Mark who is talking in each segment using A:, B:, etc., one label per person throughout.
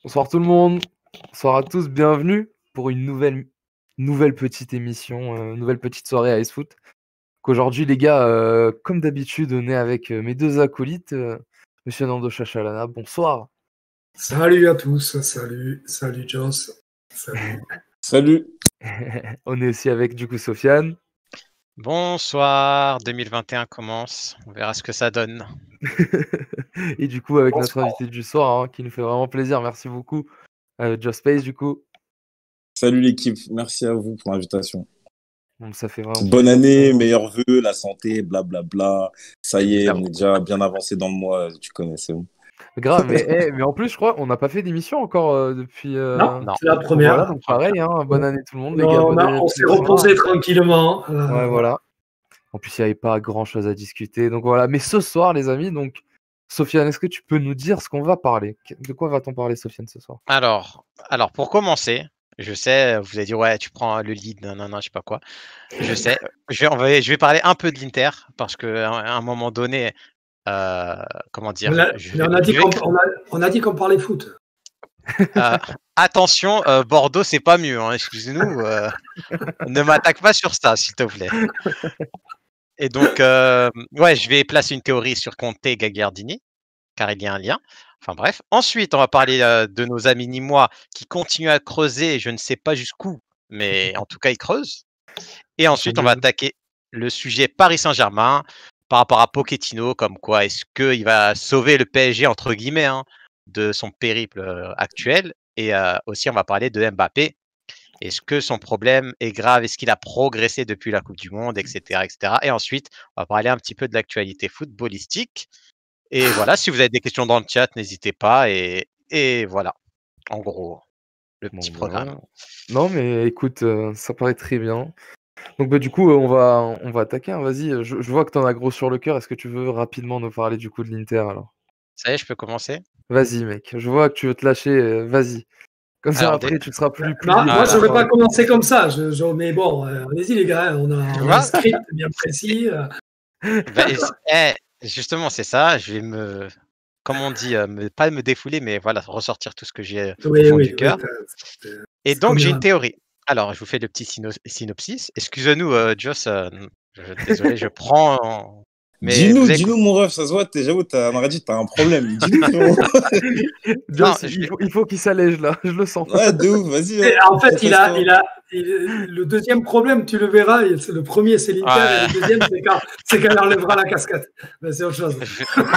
A: Bonsoir tout le monde, bonsoir à tous, bienvenue pour une nouvelle petite émission, nouvelle petite soirée à Icefoot. Qu'aujourd'hui les gars, comme d'habitude, on est avec mes deux acolytes, Monsieur Nando Chachalana, bonsoir.
B: Salut à tous, salut Joss, salut.
C: Salut.
A: On est aussi avec du coup Sofiane.
D: Bonsoir, 2021 commence, on verra ce que ça donne.
A: Et du coup avec notre invité du soir, hein, qui nous fait vraiment plaisir, merci beaucoup, Joss Space du coup.
C: Salut l'équipe, merci à vous pour l'invitation.
A: Donc, ça fait vraiment
C: bonne année, meilleurs vœux, la santé, blablabla. Ça y est, on est déjà bien avancé dans le mois, tu connais, c'est bon.
A: Grave, mais en plus je crois on n'a pas fait d'émission encore depuis...
B: Non, c'est la première.
A: Voilà, donc pareil, hein, bonne année tout le monde,
B: non,
A: les gars.
B: on s'est reposé tranquillement.
A: Ouais, voilà. En plus, il n'y avait pas grand-chose à discuter. Donc voilà. Mais ce soir, les amis, donc Sofiane, est-ce que tu peux nous dire ce qu'on va parler? De quoi va-t-on parler, Sofiane, ce soir?
D: Alors, pour commencer, je sais, vous allez dire, ouais, tu prends le lead, non, je sais pas quoi. Je sais. Je vais parler un peu de l'Inter, parce qu'à un moment donné, comment dire...
B: On a dit qu'on parlait foot.
D: Attention, Bordeaux, c'est pas mieux, hein, excusez-nous. Ne m'attaque pas sur ça, s'il te plaît. Et donc, ouais, je vais placer une théorie sur Conte et Gagliardini, car il y a un lien. Enfin bref. Ensuite, on va parler de nos amis nîmois qui continuent à creuser, je ne sais pas jusqu'où, mais en tout cas, ils creusent. Et ensuite, on va attaquer le sujet Paris Saint-Germain par rapport à Pochettino, comme quoi est-ce qu'il va sauver le PSG, entre guillemets, hein, de son périple actuel. Et aussi, on va parler de Mbappé. Est-ce que son problème est grave? Est-ce qu'il a progressé depuis la Coupe du Monde, etc., etc. Et ensuite, on va parler un petit peu de l'actualité footballistique. Et voilà, si vous avez des questions dans le chat, n'hésitez pas. Et voilà, en gros, le petit programme.
A: Voilà. Non, mais écoute, ça paraît très bien. Donc du coup, on va attaquer. Hein. Vas-y, je vois que tu en as gros sur le cœur. Est-ce que tu veux rapidement nous parler du coup de l'Inter alors?
D: Ça y est, je peux commencer?
A: Vas-y, mec. Je vois que tu veux te lâcher. Vas-y. Comme ça, après, tu seras plus...
B: moi, je ne vais pas commencer comme ça. Mais bon, allez-y, les gars. On a un script bien précis.
D: Justement, c'est ça. Je vais comme on dit, pas me défouler, mais voilà, ressortir tout ce que j'ai au fond du cœur. Et donc, j'ai une théorie. Alors, je vous fais le petit synopsis. Excusez-nous, Joss. Désolé, je prends. Mais vous avez...
C: Dis-nous, mon ref, ça se voit, j'avoue, on aurait dit, t'as un problème. Dis-nous, frérot.
A: Joss, il faut qu'il s'allège là, je le sens.
C: Ouais, de ouf, vas-y.
B: Et en fait, le deuxième problème, tu le verras, le premier c'est l'Inter et le deuxième c'est quand elle enlèvera la casquette. Mais c'est autre chose.
C: Je crois qu'on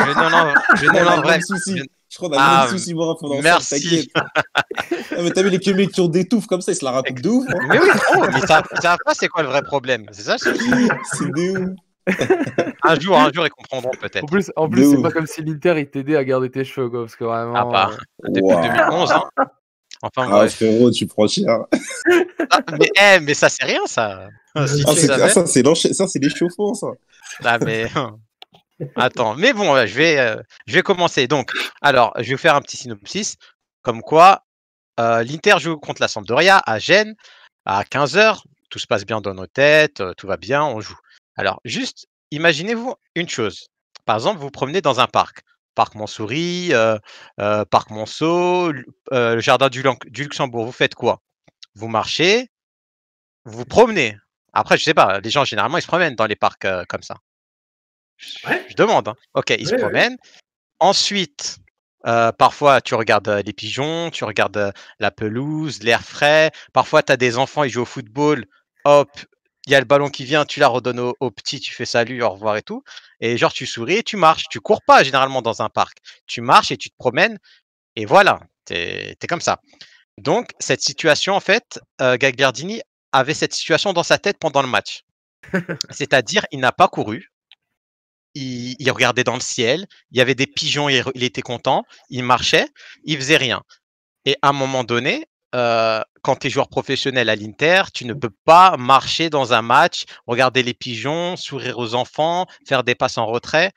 C: a le même souci, mon ref, pendant
D: merci.
C: ça, t'inquiète. Mais t'as vu les mecs qui ont des touffes comme ça, ils se la racontent de ouf. Hein.
D: Mais oui, mais ça savent pas c'est quoi le vrai problème. C'est ça, c'est
C: de ouf.
D: Un jour, ils comprendront peut-être.
A: En plus c'est pas comme si l'Inter il t'aidait à garder tes cheveux, quoi, parce que vraiment.
D: Ah bah, depuis 2011. Hein. Enfin, bref.
C: Frérot, tu prends cher.
D: Mais ça, c'est rien, ça.
C: Ça, c'est l'échauffement, ça.
D: Ah, mais. Attends, mais bon, je vais commencer. Donc, alors, je vais vous faire un petit synopsis. Comme quoi, l'Inter joue contre la Sampdoria à Gênes à 15h. Tout se passe bien dans nos têtes, tout va bien, on joue. Alors, juste, imaginez-vous une chose. Par exemple, vous vous promenez dans un parc. Parc Montsouris, Parc Monceau, le jardin du Luxembourg. Vous faites quoi? Vous marchez, vous vous promenez. Après, je sais pas, les gens, généralement, ils se promènent dans les parcs comme ça. Je demande. Hein. Ok, ils se promènent. Ensuite, parfois, tu regardes les pigeons, tu regardes la pelouse, l'air frais. Parfois, tu as des enfants, ils jouent au football. Hop, il y a le ballon qui vient, tu la redonnes au petit, tu fais salut, au revoir et tout. Et genre, tu souris et tu marches. Tu cours pas généralement dans un parc. Tu marches et tu te promènes. Et voilà, t'es comme ça. Donc, cette situation, en fait, Gagliardini avait cette situation dans sa tête pendant le match. C'est-à-dire, il n'a pas couru. Il regardait dans le ciel. Il y avait des pigeons, il était content. Il marchait, il faisait rien. Et à un moment donné, quand tu es joueur professionnel à l'Inter, tu ne peux pas marcher dans un match, regarder les pigeons, sourire aux enfants, faire des passes en retrait.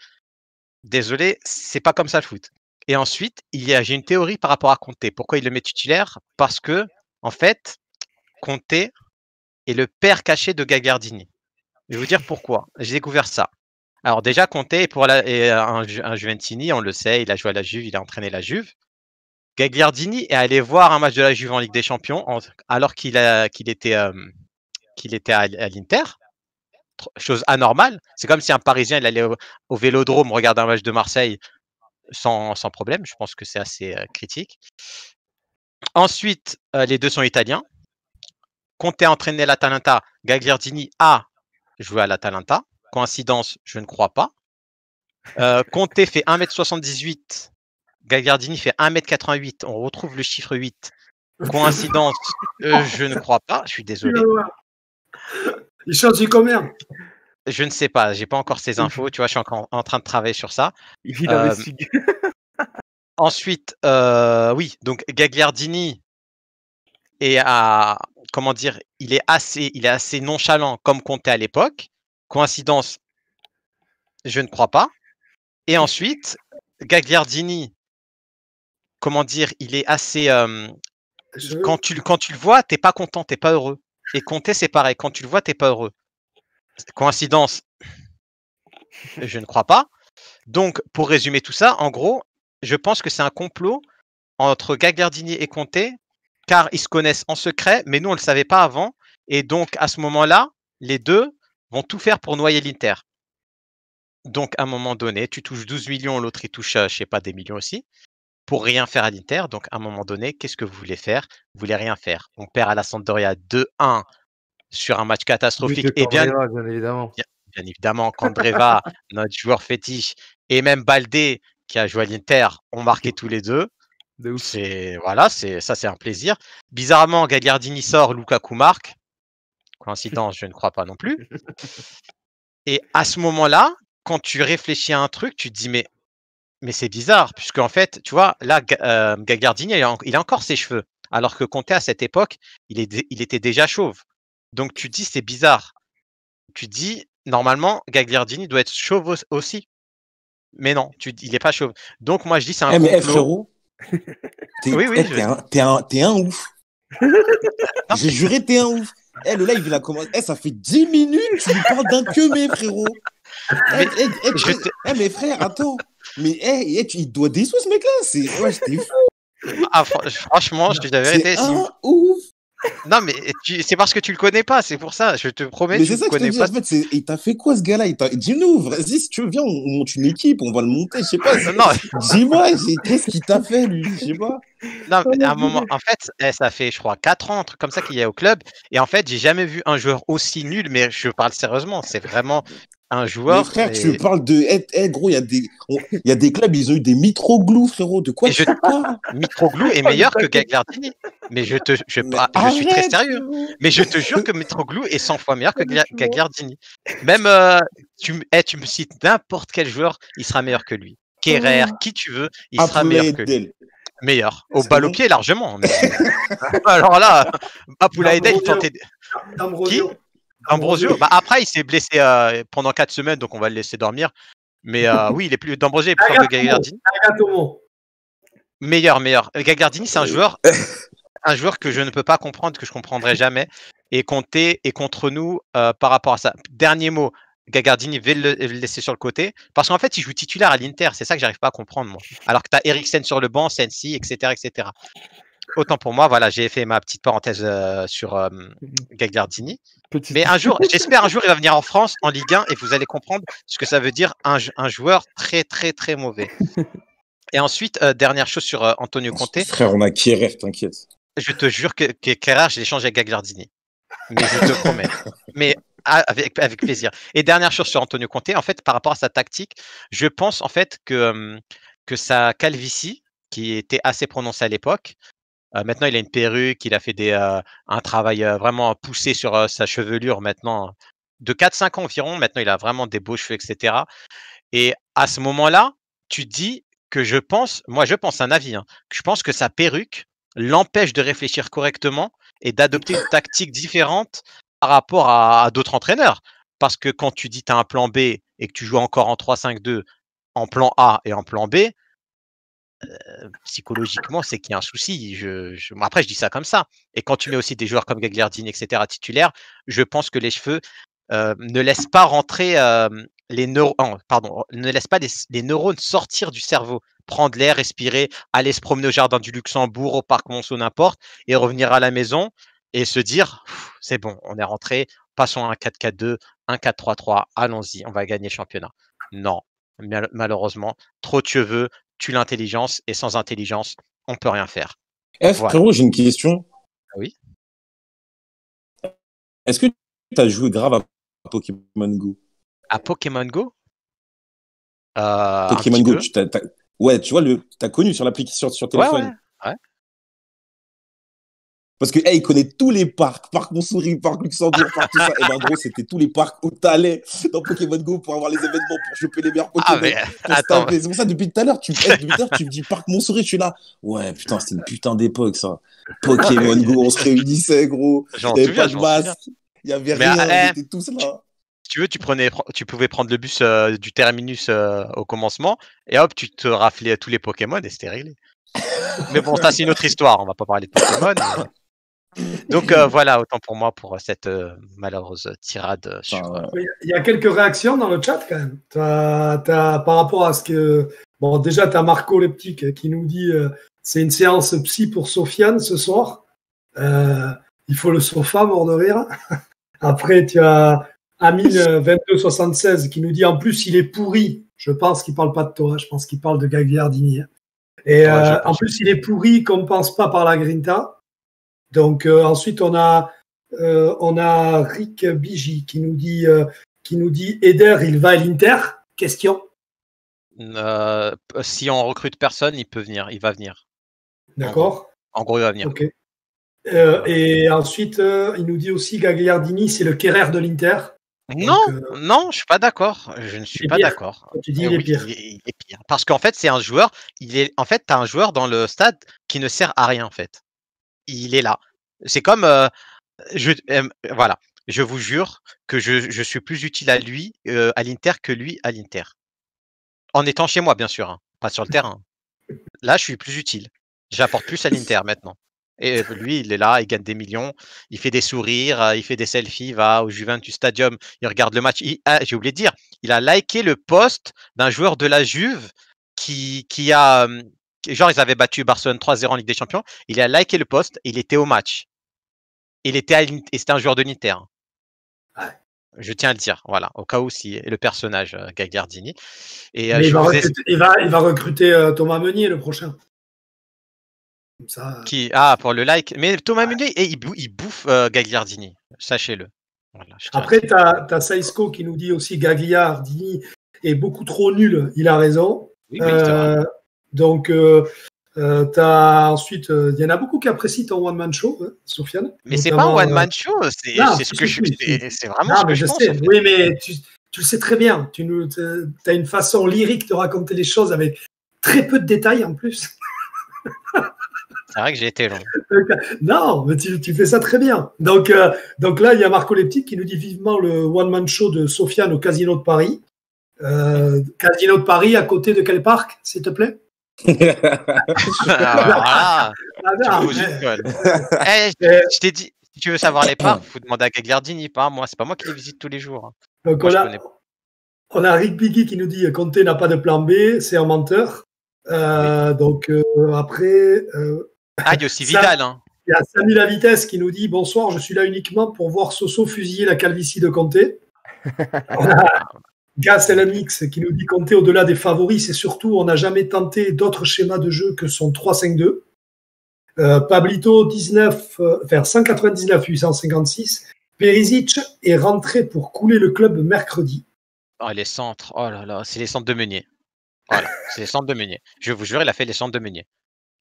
D: Désolé, c'est pas comme ça le foot. Et ensuite, j'ai une théorie par rapport à Conte. Pourquoi il le met titulaire? Parce que, en fait, Conte est le père caché de Gagliardini. Je vais vous dire pourquoi. J'ai découvert ça. Alors déjà, Conte est un Juventini, on le sait, il a joué à la Juve, il a entraîné la Juve. Gagliardini est allé voir un match de la Juve en Ligue des Champions alors qu'il était à l'Inter. Chose anormale. C'est comme si un Parisien il allait au Vélodrome regarder un match de Marseille sans problème. Je pense que c'est assez critique. Ensuite, les deux sont italiens. Conte a entraîné l'Atalanta. Gagliardini a joué à l'Atalanta. Coïncidence, je ne crois pas. Conte fait 1m78. Gagliardini fait 1m88. On retrouve le chiffre 8. Coïncidence, je ne crois pas. Je suis désolé.
B: Il change combien?
D: Je ne sais pas. J'ai pas encore ces infos. Tu vois, je suis encore en train de travailler sur ça.
A: Il investigue.
D: Ensuite, oui. Donc Gagliardini est comment dire, il est assez nonchalant comme Conte à l'époque. Coïncidence, je ne crois pas. Et ensuite, Gagliardini, comment dire, il est assez. Quand tu le vois, t'es pas content, t'es pas heureux. Et Conte, c'est pareil. Quand tu le vois, t'es pas heureux. Coïncidence, je ne crois pas. Donc, pour résumer tout ça, en gros, je pense que c'est un complot entre Gagliardini et Conte, car ils se connaissent en secret, mais nous, on ne le savait pas avant. Et donc, à ce moment-là, les deux vont tout faire pour noyer l'Inter. Donc, à un moment donné, tu touches 12 millions, l'autre, il touche, je sais pas, des millions aussi, pour rien faire à l'Inter. Donc, à un moment donné, qu'est-ce que vous voulez faire? Vous voulez rien faire. On perd à la Sampdoria 2-1 sur un match catastrophique. Et bien évidemment. Bien évidemment, Candreva, notre joueur fétiche, et même Baldé, qui a joué à l'Inter, ont marqué tous les deux. Voilà, ça c'est un plaisir. Bizarrement, Gagliardini sort, Lukaku marque. Coïncidence, je ne crois pas non plus. Et à ce moment-là, quand tu réfléchis à un truc, tu te dis mais c'est bizarre, puisque en fait, tu vois, là, Gagliardini, il a encore ses cheveux, alors que Conte à cette époque, il était déjà chauve. Donc tu te dis c'est bizarre. Tu te dis normalement Gagliardini doit être chauve aussi. Mais non, il est pas chauve. Donc moi je dis c'est un complot.
C: Mais frérot, t'es un ouf. J'ai juré t'es un ouf. Le live il a commencé. Ça fait 10 minutes tu lui parles d'un que mais frérot. Mais frère, attends. Mais il doit déçoit ce mec-là. Ouais, j'étais fou.
D: Franchement, je te dis la vérité.
C: C'est un ouf.
D: Non, mais c'est parce que tu le connais pas, c'est pour ça. Je te promets,
C: Mais
D: tu
C: c'est ça
D: le
C: que je te
D: connais
C: dis,
D: pas.
C: en fait, il t'a fait quoi ce gars-là? Dis-nous, vas-y, si tu veux, viens, on monte une équipe, on va le monter, je sais pas.
D: Non,
C: Dis-moi, qu'est-ce qu'il t'a fait, lui? Je sais pas.
D: non, mais à un moment, en fait, ça fait, je crois, 4 ans, un truc comme ça qu'il est au club. Et en fait, j'ai jamais vu un joueur aussi nul, mais je parle sérieusement. C'est vraiment un
C: Mais
D: joueur.
C: frère, tu parles de. Gros, il y a des clubs, ils ont eu des Mitroglou, frérot. De quoi
D: Et
C: tu parles?
D: Mitroglou est meilleur que Gagliardini. Mais je
C: Mais
D: suis très
C: arrête,
D: sérieux.
C: frérot.
D: Mais je te jure que Mitroglou est 100 fois meilleur que Gagliardini. Même, tu me cites n'importe quel joueur, il sera meilleur que lui. Kerrer, qui tu veux, il sera meilleur que lui.
C: Abdoulaye
D: Meilleur. Au
C: C'est
D: balle au
C: bon.
D: pied, largement. Mais... Alors là, Abdoulaye Edel, il tentait. Qui? Ambrosio. Bah, après, il s'est blessé pendant 4 semaines, donc on va le laisser dormir. Mais oui, il est plus d'Ambrosio est plus fort que Gagliardini. Meilleur. Gagliardini, c'est un joueur que je ne peux pas comprendre, que je comprendrai jamais. Et Conté est contre nous par rapport à ça. Dernier mot, Gagliardini veut le laisser sur le côté. Parce qu'en fait, il joue titulaire à l'Inter. C'est ça que j'arrive pas à comprendre, moi. Alors que tu as Eriksen sur le banc, Sensi, etc., etc. Autant pour moi, voilà, j'ai fait ma petite parenthèse sur Gagliardini. Mais un jour, j'espère un jour, il va venir en France, en Ligue 1, et vous allez comprendre ce que ça veut dire un joueur très, très, très mauvais. Et ensuite, dernière chose sur Antonio Conte.
C: Frère, on a Kierer, t'inquiète.
D: Je te jure que Kerrer, je l'échange avec Gagliardini. Mais je te promets. Mais avec plaisir. Et dernière chose sur Antonio Conte, en fait, par rapport à sa tactique, je pense en fait que sa calvitie, qui était assez prononcée à l'époque, maintenant il a une perruque, il a fait un travail vraiment poussé sur sa chevelure maintenant, de 4-5 ans environ. Maintenant, il a vraiment des beaux cheveux, etc. Et à ce moment-là, tu dis que je pense un avis, hein, que je pense que sa perruque l'empêche de réfléchir correctement et d'adopter une tactique différente par rapport à d'autres entraîneurs. Parce que quand tu dis tu as un plan B et que tu joues encore en 3-5-2, en plan A et en plan B, psychologiquement, c'est qu'il y a un souci. Après, je dis ça comme ça. Et quand tu mets aussi des joueurs comme Gagliardini, etc., titulaires, je pense que les cheveux ne laissent pas rentrer les neurones, ne laissent pas les neurones sortir du cerveau, prendre l'air, respirer, aller se promener au jardin du Luxembourg, au parc Monceau, n'importe, et revenir à la maison et se dire c'est bon, on est rentré, passons à un 4-4-2, un 4-3-3, allons-y, on va gagner le championnat. Non, malheureusement, trop de cheveux tue l'intelligence et sans intelligence, on peut rien faire.
C: Frérot, j'ai une question.
D: Oui.
C: Est-ce que tu as joué grave à Pokémon Go?
D: À Pokémon Go?
C: Pokémon Go, ouais, tu vois, t'as connu sur l'application sur téléphone.
D: Ouais.
C: Parce que, il connaît tous les parcs. Parc Montsouris, Parc Luxembourg, parc tout ça. Et ben, gros, c'était tous les parcs où t'allais dans Pokémon Go pour avoir les événements, pour choper les meilleurs Pokémon.
D: Attends.
C: C'est pour ça, depuis tout à l'heure, tu me dis Parc Montsouris, je suis là. Ouais, putain, c'était une putain d'époque, ça. Pokémon Go, on se réunissait, gros. Il n'y avait pas de masque. Il n'y avait rien. On était tous là.
D: Si tu veux, tu pouvais prendre le bus du terminus au commencement et hop, tu te raflais tous les Pokémon et c'était réglé. Mais bon, ça, c'est une autre histoire. On va pas parler de Pokémon. Donc voilà, autant pour moi pour cette malheureuse tirade sur.
B: Il y a quelques réactions dans le chat quand même. Par rapport à ce que. Bon, déjà, tu as Marco Leptic qui nous dit c'est une séance psy pour Sofiane ce soir. Il faut le sofa, mort de rire. Après, tu as Amine2276 qui nous dit en plus, il est pourri. Je pense qu'il parle pas de toi, je pense qu'il parle de Gagliardini. Et en plus, il est pourri qu'on ne pense pas par la Grinta. Donc ensuite on a Rick Bigi qui nous dit Eder il va à l'Inter. Question.
D: Si on recrute personne, il va venir.
B: D'accord.
D: En gros, il va venir.
B: Ok. Et ensuite il nous dit aussi Gagliardini c'est le Kerrer de l'Inter.
D: Non, je suis pas d'accord. Je ne suis pas d'accord.
B: Tu dis il est pire.
D: Il est pire. Parce qu'en fait, c'est un joueur. T'as un joueur dans le stade qui ne sert à rien en fait. Il est là. C'est comme voilà. Je vous jure que je suis plus utile à lui à l'Inter que lui à l'Inter. En étant chez moi, bien sûr, hein, pas sur le terrain. Là, je suis plus utile. J'apporte plus à l'Inter maintenant. Et lui, il est là, il gagne des millions, il fait des sourires, il fait des selfies, il va au Juventus Stadium, il regarde le match. J'ai oublié de dire, il a liké le post d'un joueur de la Juve qui a genre ils avaient battu Barcelone 3-0 en Ligue des Champions. Il a liké le post, il était au match. Et c'était un joueur de l'Inter. Ouais. Je tiens à le dire, voilà, au cas où si le personnage Gagliardini. Et,
B: mais il va recruter Thomas Meunier le prochain. Comme ça,
D: pour le like. Mais Thomas Meunier, il bouffe Gagliardini, sachez-le. Voilà,
B: après, tu as Saïsko qui nous dit aussi Gagliardini est beaucoup trop nul. Il a raison.
D: Oui, c'est vrai.
B: Donc, ensuite, il y en a beaucoup qui apprécient ton one-man show, hein, Sofiane.
D: Mais c'est pas un one-man show, c'est vraiment ce que je pense.
B: Sais. En fait. Oui, mais tu le sais très bien. Tu as une façon lyrique de raconter les choses avec très peu de détails en plus.
D: C'est vrai que j'ai été long.
B: Non, mais tu fais ça très bien. Donc là, il y a Marco Leptic qui nous dit vivement le one-man show de Sofiane au Casino de Paris. Casino de Paris, à côté de quel parc, s'il te plaît?
D: Je t'ai dit, si tu veux savoir les parcs, il faut demander à Gagliardini, pas moi. C'est pas moi qui les visite tous les jours.
B: Donc on a Rick Biggie qui nous dit Conte n'a pas de plan B, c'est un menteur. Donc après.
D: Il y a aussi Vidal.
B: Il y a Samy La Vitesse qui nous dit bonsoir, je suis là uniquement pour voir Soso fusiller la calvitie de Conte. On a Gas LMX qui nous dit Conte au-delà des favoris, c'est surtout on n'a jamais tenté d'autres schémas de jeu que son 3-5-2. Pablito 199 856. Perisic est rentré pour couler le club mercredi.
D: Les centres, oh là là, c'est les centres de Meunier. Voilà, c'est les centres de Meunier. Je vous jure, il a fait les centres de Meunier.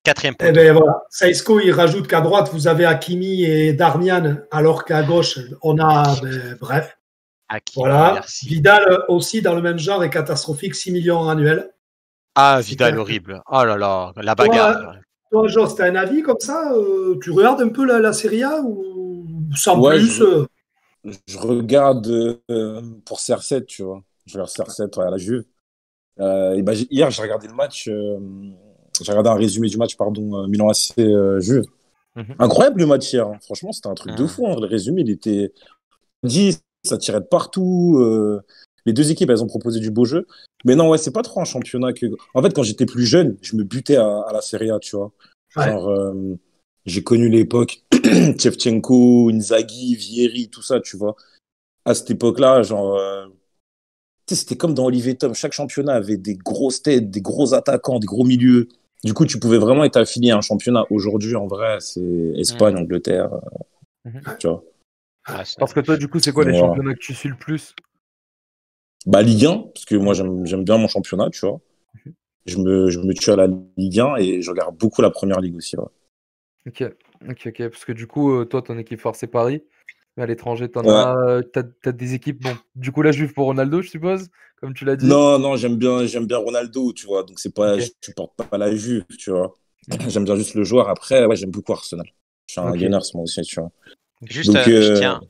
D: 4e point.
B: Eh bien voilà, Saïsko, il rajoute qu'à droite, vous avez Hakimi et Darmian, alors qu'à gauche, on a, bref.
D: Hakimi,
B: voilà.
D: Merci.
B: Vidal aussi, dans le même genre, est catastrophique, 6 millions annuels.
D: Vidal, horrible. Oh là là, la bagarre.
B: Toi, Joss, tu as un avis comme ça tu regardes un peu la Serie A ou sans plus
C: Je regarde pour CR7, tu vois. Je regarde CR7 à la Juve. Hier, j'ai regardé le match. J'ai regardé un résumé du match, Milan AC Juve. Incroyable le match hier. Hein. Franchement, c'était un truc de fou. Hein. Le résumé, il était dit, ça tirait de partout. Les deux équipes, elles ont proposé du beau jeu. Mais non, c'est pas trop un championnat que. En fait, quand j'étais plus jeune, je me butais à la Serie A, tu vois. Genre, j'ai connu l'époque Shevchenko, Inzaghi, Vieri, tout ça, tu vois. À cette époque-là, genre. C'était comme dans Olivier Tom. Chaque championnat avait des grosses têtes, des gros attaquants, des gros milieux. Du coup, tu pouvais vraiment être affilié à un championnat. Aujourd'hui, en vrai, c'est Espagne, Angleterre. Tu vois.
A: Parce que toi, du coup, c'est quoi les championnats que tu suis le plus?
C: Ligue 1, parce que moi, j'aime bien mon championnat, tu vois. Je me tue à la Ligue 1 et je regarde beaucoup la Première Ligue aussi. Ouais.
A: Ok. Parce que du coup, toi, ton équipe force c'est Paris. Mais à l'étranger, t'as des équipes. Bon, du coup, la Juve pour Ronaldo, je suppose, comme tu l'as dit.
C: Non, j'aime bien Ronaldo, tu vois. Donc, c'est pas, je supporte pas la Juve, tu vois. J'aime bien juste le joueur. Après, j'aime beaucoup Arsenal. Je suis un Gunners, moi aussi, tu vois.
D: Juste, je tiens.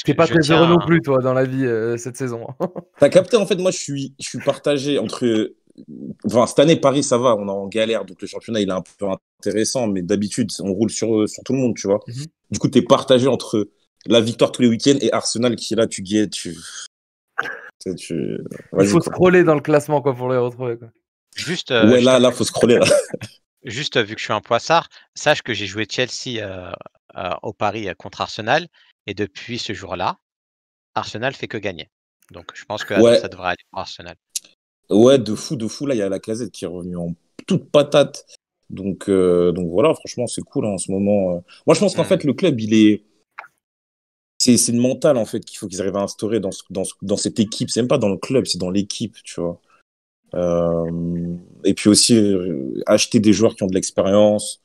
A: T'es pas très heureux non plus, toi, dans la vie cette saison.
C: T'as capté, en fait, moi, je suis partagé entre. Enfin, cette année, Paris, ça va, on est en galère, donc le championnat, il est un peu intéressant, mais d'habitude, on roule sur tout le monde, tu vois. Du coup, t'es partagé entre la victoire tous les week-ends et Arsenal qui est là, tu guettes,
A: il faut scroller dans le classement, quoi, pour les retrouver, quoi.
D: Juste,
C: là, faut scroller, là.
D: Juste, vu que je suis un poissard, sache que j'ai joué Chelsea au Paris contre Arsenal, et depuis ce jour-là, Arsenal fait que gagner. Donc, je pense que ça devrait aller pour Arsenal.
C: Ouais, de fou. Là, il y a la Lacazette qui est revenue en toute patate. Donc voilà, franchement, c'est cool en ce moment. Moi, je pense qu'en fait, le club, c'est le mental, en fait, qu'il faut qu'ils arrivent à instaurer dans cette équipe. C'est même pas dans le club, c'est dans l'équipe, tu vois. Et puis aussi, acheter des joueurs qui ont de l'expérience,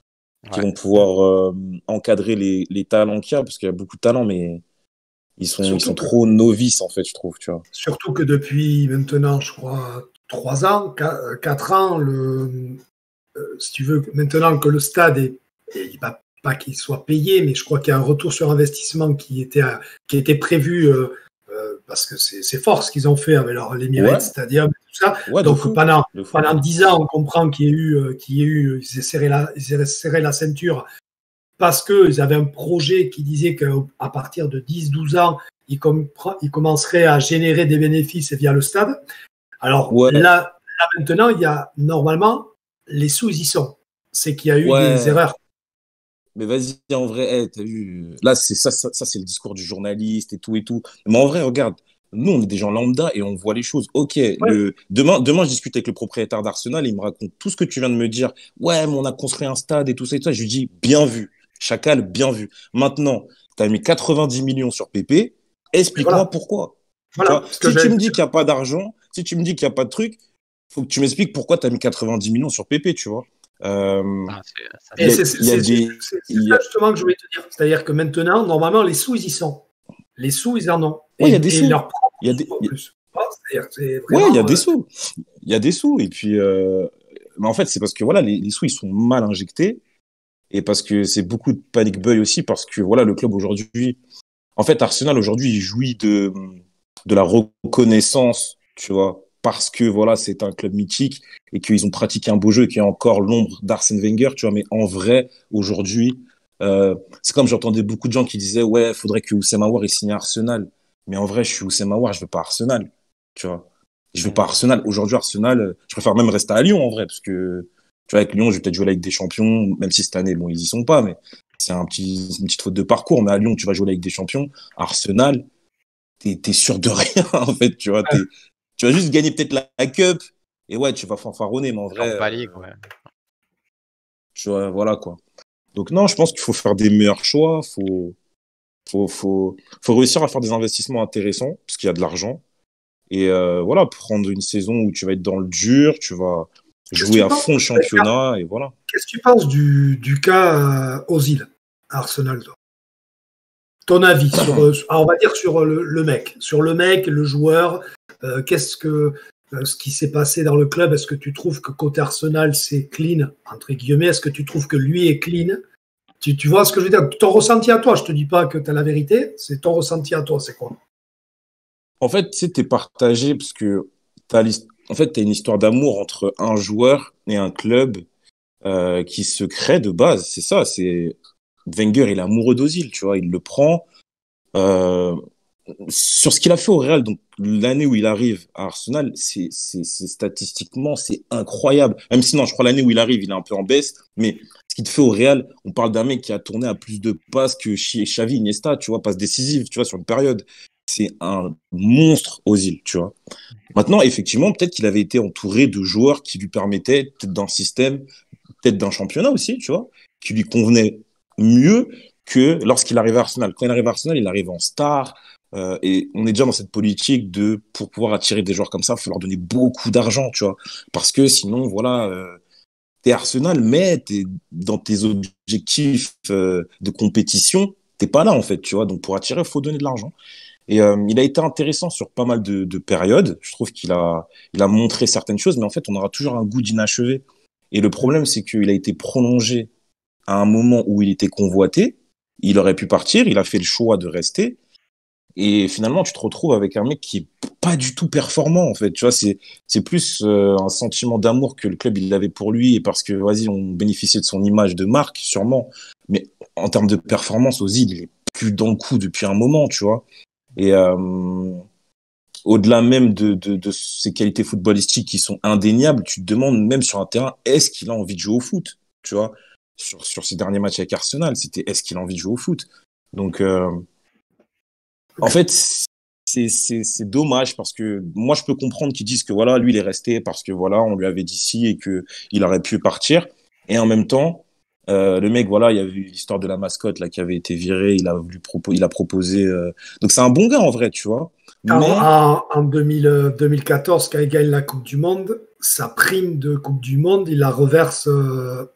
C: qui vont pouvoir encadrer les talents qu'il y a, parce qu'il y a beaucoup de talents, mais ils sont trop novices, en fait, je trouve, tu vois.
B: Surtout que depuis maintenant, je crois, 3 ans, 4 ans, si tu veux, maintenant que le stade il va pas qu'il soit payé, mais je crois qu'il y a un retour sur investissement qui était prévu parce que c'est fort ce qu'ils ont fait avec l'Emirates Stadium et tout ça. Donc pendant 10 ans, on comprend qu'ils aient serré la ceinture parce qu'ils avaient un projet qui disait qu'à partir de 10-12 ans, ils commenceraient à générer des bénéfices via le stade. Alors là, maintenant, il y a normalement les sous, ils y sont. C'est qu'il y a eu des erreurs.
C: Mais vas-y, en vrai, t'as vu, là, c'est le discours du journaliste et tout et tout. Mais en vrai, regarde, nous, on est des gens lambda et on voit les choses. Ok,
B: Ouais,
C: demain, je discute avec le propriétaire d'Arsenal, il me raconte tout ce que tu viens de me dire. Ouais, mais on a construit un stade et tout ça et tout ça. Je lui dis, bien vu. Chacal, bien vu. Maintenant, tu as mis 90 millions sur PP.
B: mais
C: Explique-moi
B: voilà,
C: pourquoi. Tu
B: voilà
C: vois,
B: ce que
C: si tu
B: j'allais
C: me
B: te
C: dis
B: dire.
C: qu'il n'y a pas d'argent, si tu me dis qu'il n'y a pas de truc, faut que tu m'expliques pourquoi tu as mis 90 millions sur PP, tu vois. Euh,
D: Ah, ça,
C: Il
B: Et
C: y a,
B: c'est
C: il y a des.
B: ça justement que je voulais te dire. C'est-à-dire que maintenant, normalement, les sous, ils y sont. Les sous, ils en ont.
C: Ouais, il y a des
B: Et
C: sous.
B: leurs propres
C: Il y a
B: sous
C: des,
B: en plus. C'est-à-dire que c'est
C: Ouais, il y a
B: vraiment.
C: des sous. Il y a des sous. Et puis, mais en fait, c'est parce que voilà, les sous, ils sont mal injectés. Et parce que c'est beaucoup de panic buy aussi. Parce que voilà, le club aujourd'hui. En fait, Arsenal aujourd'hui, il jouit de la reconnaissance, tu vois. Parce que voilà, c'est un club mythique et qu'ils ont pratiqué un beau jeu et qu'il y a encore l'ombre d'Arsène Wenger, tu vois. Mais en vrai, aujourd'hui, c'est comme j'entendais beaucoup de gens qui disaient, ouais, il faudrait que Oussem Aouar il signe à Arsenal. Mais en vrai, je suis Oussem Aouar, je veux pas Arsenal, tu vois. Je veux pas
D: hmm.
C: Arsenal. Aujourd'hui, Arsenal, je préfère même rester à Lyon en vrai, parce que tu vois, avec Lyon, je vais peut-être jouer avec des champions, même si cette année, bon, ils y sont pas, mais c'est une petite faute de parcours. Mais à Lyon, tu vas jouer avec des champions. Arsenal, t'es sûr de rien, en fait, tu vois. Tu vas juste gagner peut-être la cup, et ouais, tu vas fanfaronner, mais en vrai,
D: Europa League, ouais.
C: tu vois, voilà quoi. Donc non, je pense qu'il faut faire des meilleurs choix, faut, faut, faut réussir à faire des investissements intéressants, parce qu'il y a de l'argent. Et voilà, prendre une saison où tu vas être dans le dur, tu vas
B: Qu'est-ce que
C: jouer
B: tu
C: à
B: penses,
C: fond le championnat, et voilà.
B: qu'est-ce que tu penses du cas Ozil à Arsenal, toi? Ton avis sur, on va dire sur le mec, sur le mec, le joueur, qu'est-ce que ce qui s'est passé dans le club, est-ce que tu trouves que côté Arsenal c'est clean entre guillemets, est-ce que tu trouves que lui est clean? Tu vois ce que je veux dire? Ton ressenti à toi, je te dis pas que tu as la vérité, c'est ton ressenti à toi, c'est quoi?
C: En fait, tu sais, t'es partagé parce que en fait, t'as une histoire d'amour entre un joueur et un club qui se crée de base. C'est ça, c'est Wenger, il est amoureux d'Ozil, tu vois, il le prend. Euh, sur ce qu'il a fait au Real, donc l'année où il arrive à Arsenal, statistiquement, c'est incroyable. Même si non, je crois l'année où il arrive, il est un peu en baisse, mais ce qu'il te fait au Real, on parle d'un mec qui a tourné à plus de passes que Xavi, Iniesta, tu vois, passes décisives, tu vois, sur une période. C'est un monstre Ozil, tu vois. Maintenant, effectivement, peut-être qu'il avait été entouré de joueurs qui lui permettaient, peut-être d'un système, peut-être d'un championnat aussi, tu vois, qui lui convenait mieux que lorsqu'il arrive à Arsenal. Quand il arrive à Arsenal, il arrive en star. Et on est déjà dans cette politique de, pour pouvoir attirer des joueurs comme ça, il faut leur donner beaucoup d'argent, tu vois. Parce que sinon, voilà, t'es Arsenal, mais dans tes objectifs de compétition, t'es pas là, en fait, tu vois. Donc, pour attirer, il faut donner de l'argent. Et il a été intéressant sur pas mal de périodes. Je trouve il a montré certaines choses, mais en fait, on aura toujours un goût d'inachevé. Et le problème, c'est qu'il a été prolongé à un moment où il était convoité. Il aurait pu partir, il a fait le choix de rester. Et finalement, tu te retrouves avec un mec qui est pas du tout performant, en fait. Tu vois, c'est plus un sentiment d'amour que le club il avait pour lui et parce que, vas-y, on bénéficiait de son image de marque, sûrement. Mais en termes de performance, Ozil, il est plus dans le coup depuis un moment, tu vois. Et au-delà même de ses qualités footballistiques qui sont indéniables, tu te demandes même sur un terrain, est-ce qu'il a envie de jouer au foot? Tu vois, sur ses derniers matchs avec Arsenal, c'était est-ce qu'il a envie de jouer au foot? Donc, en fait, c'est dommage parce que moi, je peux comprendre qu'ils disent que voilà, lui, il est resté parce que voilà, on lui avait dit si et que il aurait pu partir. Et en même temps, le mec, voilà, il y avait eu l'histoire de la mascotte là qui avait été virée. Il a proposé. Donc c'est un bon gars en vrai, tu vois. Mais
B: En 2014, quand il gagne la Coupe du Monde, sa prime de Coupe du Monde, il la reverse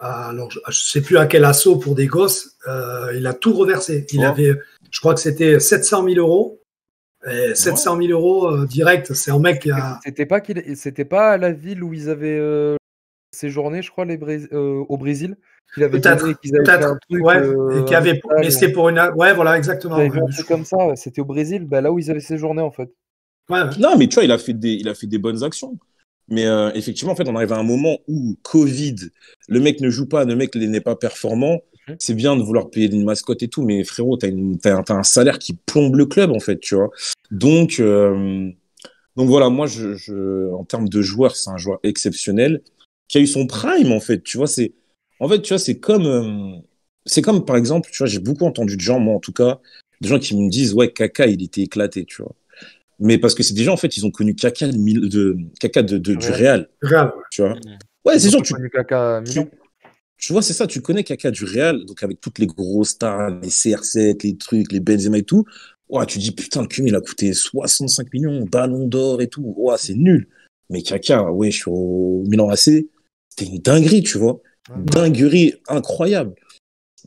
B: alors je ne sais plus à quel assaut pour des gosses, il a tout reversé.
C: tu
B: Il
C: vois,
B: avait, je crois que c'était 700 000 euros. Et
C: ouais.
B: 700 000 euros direct, c'est un mec qui a.
A: C'était pas la ville où ils avaient séjourné, je crois, au Brésil, qu'il avait donné,
B: Peut-être,
A: qu'ils avaient fait un
B: peut-être,
A: truc,
B: ouais, et qui
A: un
B: avait.
A: hôpital.
B: Mais c'était pour une. Ouais, voilà, exactement.
A: J'avais
B: Ouais,
A: vu un truc comme ça, ouais, c'était au Brésil, bah, là où ils avaient séjourné en fait.
B: ouais, ouais.
C: Non, mais tu vois, il a fait des bonnes actions. Mais effectivement, en fait, on arrive à un moment où Covid, le mec ne joue pas, le mec n'est pas performant.
A: Mhm.
C: C'est bien de vouloir payer une mascotte et tout, mais frérot, t'as un salaire qui plombe le club, en fait, tu vois. Donc, euh, donc voilà, moi, en termes de joueur, c'est un joueur exceptionnel qui a eu son prime, en fait. Tu vois, en fait, tu vois, c'est comme, c'est comme, par exemple, tu vois, j'ai beaucoup entendu de gens, moi en tout cas, des gens qui me disent, ouais, Kaka, il était éclaté, tu vois. Mais parce que c'est des gens, en fait, ils ont connu Kaka, du
A: Ouais.
C: Real,
B: Grave.
C: tu vois. Ouais, c'est
A: Ils ont
C: sûr,
A: pas connu Kaka à Milan.
C: tu vois, c'est ça, tu connais Kaka du Real, donc avec toutes les grosses stars, les CR7, les trucs, les Benzema et tout. Ouais, tu dis, putain, le cum, il a coûté 65 millions, ballon d'or et tout. Ouais, c'est nul. Mais Kaka, ouais, je suis au Milan AC, c'était une dinguerie, tu vois. Une
A: Ouais.
C: dinguerie incroyable.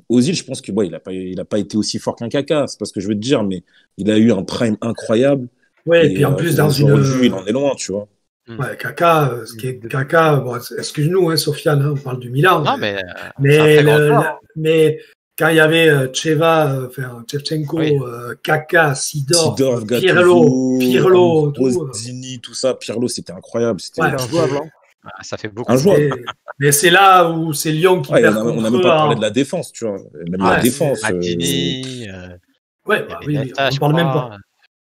C: Ozil, je pense que bon, il a pas été aussi fort qu'un Kaka, c'est pas ce que je veux te dire, mais il a eu un prime incroyable.
B: Ouais, et
C: Et
B: puis en plus, dans
C: aujourd'hui, il
B: une.
C: en est loin, tu vois.
B: Ouais, Kaka, ce qui est Kaka, bon, excuse-nous, hein, Sofiane, hein, on parle du Milan.
D: Non, mais c'est un
B: Mais,
D: très grand joueur.
B: mais quand il y avait Shevchenko,
C: Ouais.
B: Kaka, Sidorf,
C: Sidorf,
B: Pirlo, tout.
C: Ambrosini, tout ça. Pirlo, c'était incroyable. C'était
B: Ouais,
A: C'est injouable. Hein.
D: Ah, ça fait beaucoup.
C: injouable.
B: mais c'est là où c'est Lyon qui
C: Ouais,
B: perd
C: on n'a
B: contre
C: même
B: eux.
C: pas parlé de la défense, tu vois. Même la
B: Ouais,
C: défense.
D: Maldini,
B: Ouais,
D: il y avait
B: oui,
D: Nesta,
B: on
D: je
B: ne parle même
D: crois.
B: pas.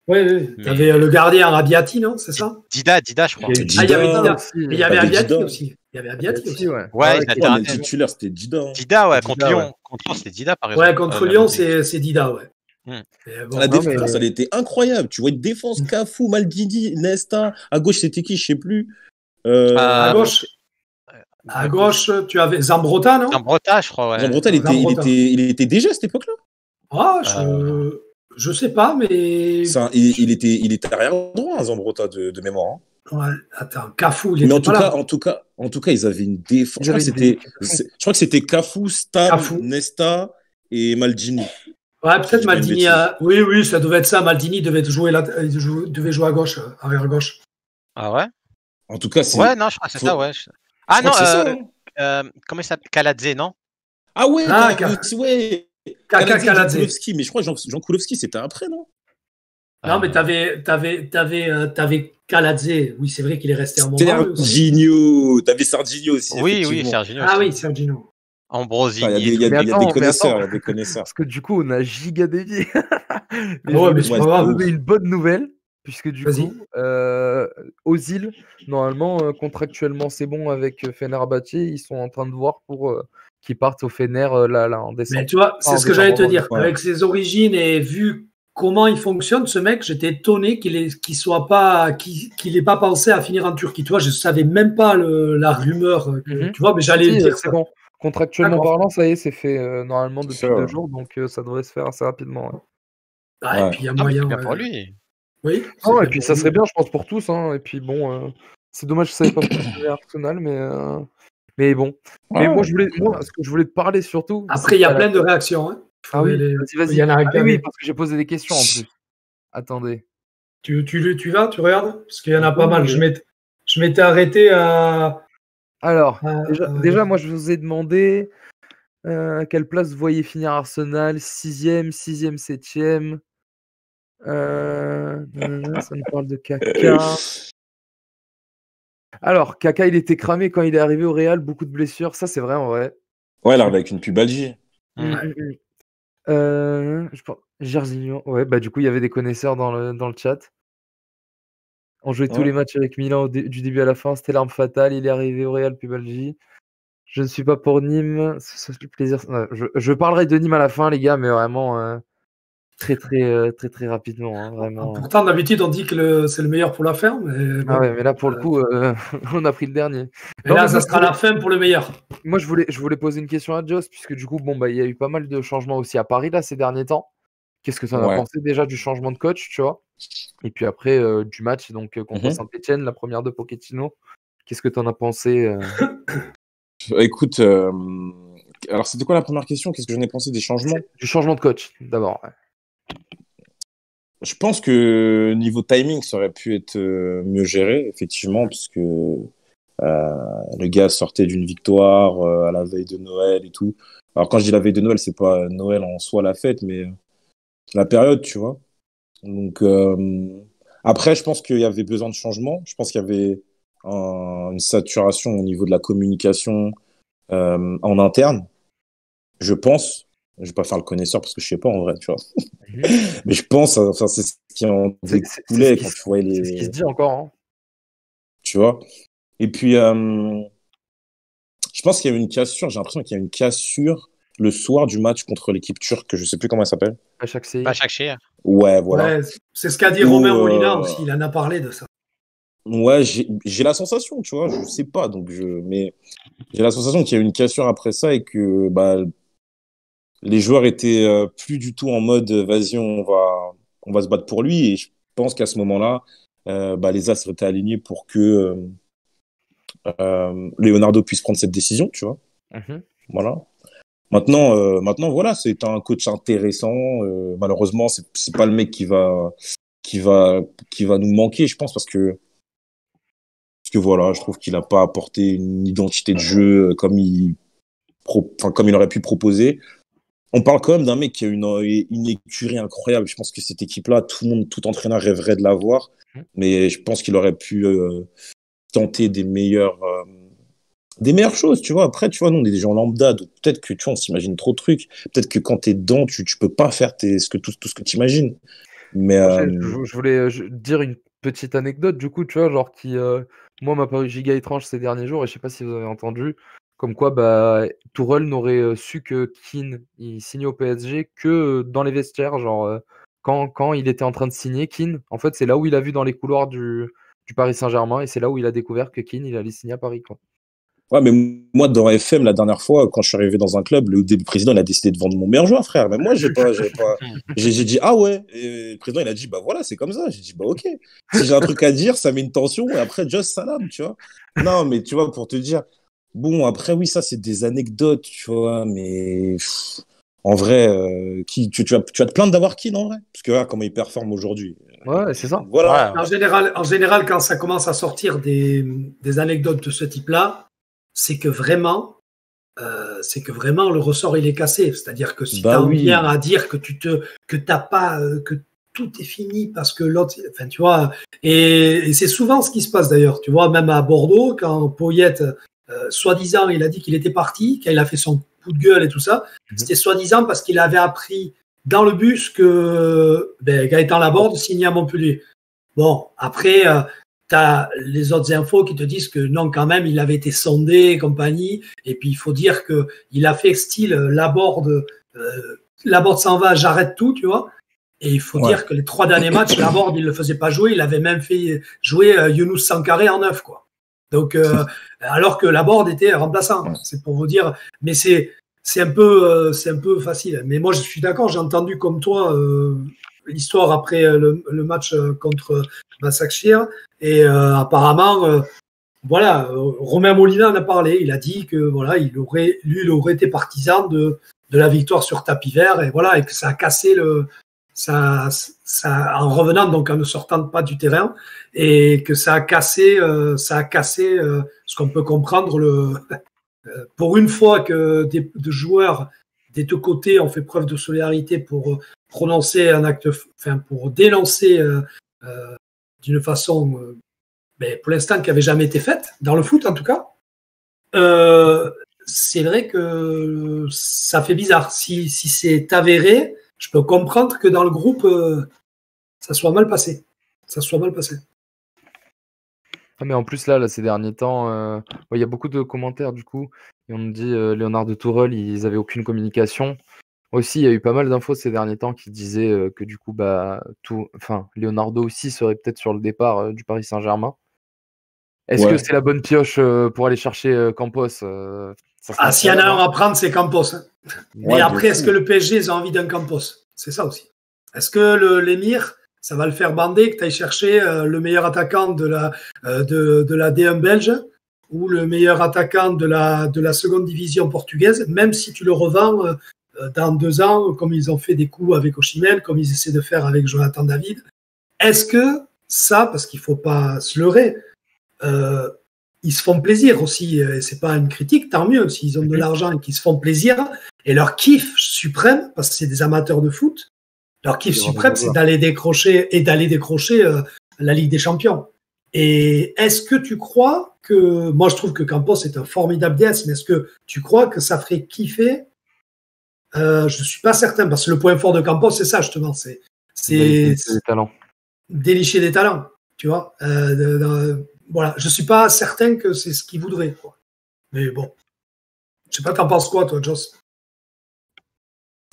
B: Oui, oui.
D: Mais-
B: T'avais le gardien Rabiati, non? C'est ça?
D: Dida, je crois.
A: Il y a eu
B: Ah, il y avait
C: Dida
B: Dida.
A: aussi.
B: Mais il y avait
C: T'avais
B: Abiati
C: Dida.
B: aussi. Il y avait Abiati aussi.
A: Ouais.
D: Ouais,
A: Ouais,
D: il a
A: qui-
C: Ouais, mais le
D: alterné.
C: titulaire, c'était Dida. Hein.
D: Dida, ouais,
A: Dida,
D: contre Lyon. Contre Lyon, c'était Dida, par exemple.
B: Ouais, contre Lyon, c'est Dida, ouais.
D: Hmm.
B: Mais bon,
C: La
A: Non,
C: défense,
A: mais-
C: elle était incroyable. Tu vois, une défense, Cafu, Maldini, Nesta. À gauche, c'était qui? Je sais plus.
B: à
D: Euh,
B: gauche, à gauche, tu avais Zambrotta, non?
D: Zambrotta, je crois, ouais.
C: Zambrotta,
B: Zambrotta.
C: il était déjà à cette époque-là.
B: Ah,
D: Euh,
B: je sais pas, mais.
C: Il était arrière droit, Zambrotta, de mémoire. Hein.
B: Ouais, attends, Cafu, il
C: Mais
B: était pas là.
C: en tout cas, ils avaient une défense.
A: Ils avaient une défense.
C: Je crois que c'était Cafu, Stam,
B: Cafu.
C: Nesta et Maldini.
B: Ouais,
C: Si je
B: peut-être
C: dis pas une
B: Maldini.
C: bêtise.
B: Oui, oui, ça devait être ça. Maldini devait jouer devait jouer à gauche, arrière gauche.
D: Ah ouais?
C: En tout cas, c'est.
D: Ouais, non, je crois que c'est ça, ouais. Ah
C: Je crois
D: non,
C: que c'est ça. Hein.
D: comment il s'appelle? Kaladze, non?
C: Ah ouais,
B: Ah,
C: ouais.
B: Kaka
C: Kaladze,
B: Kaladze.
C: Kulowski, mais je crois que Jean Kulowski, c'était après, non?
B: Non, mais t'avais Kaladze. Oui, c'est vrai qu'il est resté un moment. lui aussi.
C: Serginho. T'avais Serginho aussi,
D: Oui,
C: effectivement.
D: Serginho
B: Ah
D: aussi.
B: oui, Sergino.
C: Enfin,
D: Ambrosini.
C: il y
D: et
C: a
D: tout.
A: Mais
C: des
A: attends,
C: connaisseurs, il y a des connaisseurs.
A: Parce que du coup, on a giga dévié. Mais
B: Ouais,
A: je
B: mais
A: voulais
B: c'est
C: Ouais,
B: pas
A: te
B: grave.
A: donner une bonne nouvelle, puisque du
B: Vas-y.
A: coup, Ozil, normalement, contractuellement, c'est bon avec Fenerbahçe. Ils sont en train de voir pour qu'ils partent au Fener là, en décembre.
B: Mais tu vois,
A: Ah,
B: c'est
A: en
B: ce que j'allais te
A: décembre,
B: dire.
C: ouais.
B: Avec ses origines et vu comment il fonctionne, ce mec, j'étais étonné qu'il ait pas pensé à finir en Turquie. Tu vois, je savais même pas la rumeur.
A: Mhm.
B: Tu vois, mais j'allais
A: Si,
B: dire
A: c'est
B: ça.
A: bon. Contractuellement
B: D'accord.
A: parlant, ça y est, c'est fait normalement depuis
C: Ça,
A: 2 jours, donc ça devrait se faire assez rapidement. Ouais.
B: Ah, et
C: Ouais.
B: puis il y a
D: Ah, mais
B: moyen.
D: c'est bien pour lui.
B: Oui. c'est
A: Non, et
B: bien
A: puis
B: pour
A: ça
B: lui.
A: serait bien, je pense, pour tous. Hein. Et puis bon, c'est dommage que ça n'ait pas fonctionné à Arsenal, mais bon. Mais moi, ce que je voulais te parler surtout.
B: Après, il y a
A: c'est
B: plein de réactions. Hein.
A: Ah oui, vas-y.
B: Il y en a
A: Ah
B: un
A: oui, oui, parce que j'ai posé des questions en plus. Attendez.
B: Tu vas, tu regardes? Parce qu'il y en a pas
A: Oui,
B: mal.
A: oui.
B: Je m'étais arrêté à.
A: Alors,
B: Ah,
A: déjà, moi, je vous ai demandé à quelle place vous voyez finir Arsenal, 6e, 6e, 7e. Ça nous parle de Kaka. Alors, Kaka, il était cramé quand il est arrivé au Real, beaucoup de blessures. Ça, c'est vrai en vrai.
C: Ouais, là, avec une pubalgie.
D: Ouais.
A: Je pense... Jorginho. Ouais, bah du coup, il y avait des connaisseurs dans le chat. On jouait tous
C: Ouais.
A: les matchs avec Milan du début à la fin. C'était l'arme fatale. Il est arrivé au Real puis Belgique. Je ne suis pas pour Nîmes. Ça fait plaisir. Ouais, je parlerai de Nîmes à la fin, les gars, mais vraiment très très rapidement. Hein, vraiment.
B: Pourtant, d'habitude, on dit que c'est le meilleur pour la fin. Mais bon.
A: Ah ouais, mais là, pour le coup, on a pris le dernier.
B: Et
A: Non,
B: là,
A: mais
B: ça
A: moi,
B: sera la fin pour le meilleur.
A: Moi, je voulais poser une question à Joss, puisque du coup, bon, bah, il y a eu pas mal de changements aussi à Paris là ces derniers temps. Qu'est-ce que tu en as
C: Ouais.
A: pensé déjà du changement de coach, tu vois? Et puis après, du match donc contre
C: Mhm.
A: Saint-Etienne, la première de Pochettino. Qu'est-ce que tu en as pensé?
C: Écoute, alors c'était quoi la première question? Qu'est-ce que j'en ai pensé des changements?
A: Du changement de coach, d'abord. Ouais.
C: Je pense que niveau timing, ça aurait pu être mieux géré, effectivement, puisque le gars sortait d'une victoire à la veille de Noël et tout. Alors quand je dis la veille de Noël, c'est pas Noël en soi la fête, mais la période, tu vois. Donc après, je pense qu'il y avait besoin de changement. Je pense qu'il y avait une saturation au niveau de la communication en interne. Je pense. Je vais pas faire le connaisseur parce que je sais pas en vrai, tu vois. Mais je pense, enfin, c'est ce qui en découlait quand tu voyais
A: C'est ce qui se
C: les.
A: dit encore. Hein.
C: Tu vois. Et puis, je pense qu'il y a eu une cassure. J'ai l'impression qu'il y a une cassure le soir du match contre l'équipe turque, je sais plus comment elle s'appelle.
D: Başakşehir.
C: Ouais, voilà.
B: Ouais, c'est ce qu'a dit Romain Molina aussi, il en a parlé de ça.
C: Ouais, j'ai la sensation, tu vois, je sais pas, mais j'ai la sensation qu'il y a eu une cassure après ça et que les joueurs étaient plus du tout en mode vas-y, on va se battre pour lui. Et je pense qu'à ce moment-là, les As étaient alignés pour que Leonardo puisse prendre cette décision, tu vois. Voilà. Maintenant, voilà, c'est un coach intéressant. Malheureusement, c'est pas le mec qui va nous manquer, je pense, parce que voilà, je trouve qu'il n'a pas apporté une identité de jeu comme il aurait pu proposer. On parle quand même d'un mec qui a une écurie incroyable. Je pense que cette équipe-là, tout entraîneur rêverait de l'avoir. Mais je pense qu'il aurait pu tenter des meilleures choses, tu vois. Après, tu vois, nous, on est des gens lambda. Donc peut-être que, tu vois, on s'imagine trop de trucs. Peut-être que quand t'es dedans, tu peux pas faire tout ce que tu imagines. Mais
A: je voulais dire une petite anecdote, du coup, tu vois, genre qui, moi, m'a paru giga étrange ces derniers jours, et je sais pas si vous avez entendu, comme quoi Tourelle n'aurait su que Keane il signe au PSG que dans les vestiaires, genre quand il était en train de signer Keane, en fait, c'est là où il a vu dans les couloirs du Paris Saint-Germain, et c'est là où il a découvert que Keane il allait signer à Paris, quoi.
C: ouais, mais moi, dans FM, la dernière fois, quand je suis arrivé dans un club, le président, il a décidé de vendre mon meilleur joueur, frère. Mais moi, j'ai dit, ah ouais. Et le président, il a dit, bah voilà, c'est comme ça. J'ai dit, bah ok. Si j'ai un truc à dire, ça met une tension. Et après, just salam, tu vois. Non, mais tu vois, pour te dire, bon, après, oui, ça, c'est des anecdotes, tu vois. Mais en vrai, tu vas te plaindre d'avoir qui, en vrai? Parce que là, comment il performe aujourd'hui.
A: Ouais, c'est ça.
C: Voilà.
D: Ouais.
B: En général, quand ça commence à sortir des anecdotes de ce type-là, c'est que vraiment le ressort il est cassé. C'est-à-dire que si tu en viens à dire que t'as pas que tout est fini parce que l'autre, enfin tu vois, et c'est souvent ce qui se passe d'ailleurs. Tu vois, même à Bordeaux, quand Poyet, soi-disant, il a dit qu'il était parti, quand il a fait son coup de gueule et tout ça, c'était soi-disant parce qu'il avait appris dans le bus que Gaëtan Laborde signait à Montpellier. Bon, après. T'as les autres infos qui te disent que non, quand même, il avait été sondé et compagnie. Et puis, il faut dire que il a fait style Laborde s'en va, j'arrête tout, tu vois. Et il faut dire que les 3 derniers matchs, Laborde, il le faisait pas jouer. Il avait même fait jouer Younous Sankaré en 9, quoi. Donc, alors que Laborde était remplaçant. C'est pour vous dire. Mais c'est un peu facile. Mais moi, je suis d'accord. J'ai entendu comme toi l'histoire après le match contre Başakşehir. Et apparemment, voilà, Romain Molina en a parlé. Il a dit que voilà, il aurait été partisan de la victoire sur tapis vert et voilà, et que ça a cassé ça en revenant donc en ne sortant pas du terrain et que ça a cassé ce qu'on peut comprendre pour une fois que des joueurs des deux côtés ont fait preuve de solidarité pour prononcer un acte, enfin pour dénoncer d'une façon, pour l'instant, qui n'avait jamais été faite, dans le foot en tout cas, c'est vrai que ça fait bizarre. Si c'est avéré, je peux comprendre que dans le groupe, ça soit mal passé.
A: Ah, mais en plus, là ces derniers temps, il y a beaucoup de commentaires du coup, et on me dit Leonardo Tourelle, ils n'avaient aucune communication. Aussi, il y a eu pas mal d'infos ces derniers temps qui disaient que du coup, Leonardo aussi serait peut-être sur le départ du Paris Saint-Germain. Est-ce que c'est la bonne pioche pour aller chercher Campos
B: s'il y en a un à prendre, c'est Campos. Hein. Mais après, est-ce que le PSG a envie d'un Campos? C'est ça aussi. Est-ce que l'émir, ça va le faire bander que tu ailles chercher le meilleur attaquant de la D1 belge ou le meilleur attaquant de la seconde division portugaise, même si tu le revends dans 2 ans, comme ils ont fait des coups avec Osimhen, comme ils essaient de faire avec Jonathan David. Est-ce que ça, parce qu'il ne faut pas se leurrer, ils se font plaisir aussi, et c'est pas une critique, tant mieux, s'ils ont de l'argent et qu'ils se font plaisir, et leur kiff suprême, parce que c'est des amateurs de foot, leur kiff suprême, c'est d'aller décrocher la Ligue des Champions. Et est-ce que tu crois que, moi je trouve que Campos est un formidable DS, mais est-ce que tu crois que ça ferait kiffer? Je suis pas certain, parce que le point fort de Campos, c'est ça justement, c'est
A: des talents.
B: Dénicher des talents, tu vois. Voilà, je suis pas certain que c'est ce qu'il voudrait, quoi. Mais bon, je sais pas, t'en penses quoi, toi, Joss?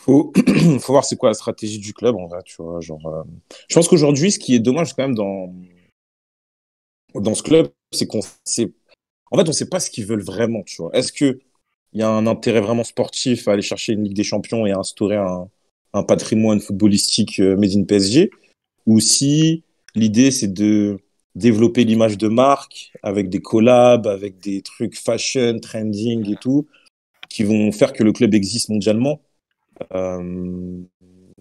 C: Faut, faut voir c'est quoi la stratégie du club, en vrai, tu vois. Je pense qu'aujourd'hui, ce qui est dommage quand même dans ce club, c'est qu'on sait, en fait, on sait pas ce qu'ils veulent vraiment, tu vois. Est-ce que il y a un intérêt vraiment sportif à aller chercher une Ligue des Champions et à instaurer un patrimoine footballistique made in PSG, ou si l'idée c'est de développer l'image de marque avec des collabs, avec des trucs fashion, trending et tout, qui vont faire que le club existe mondialement. Euh,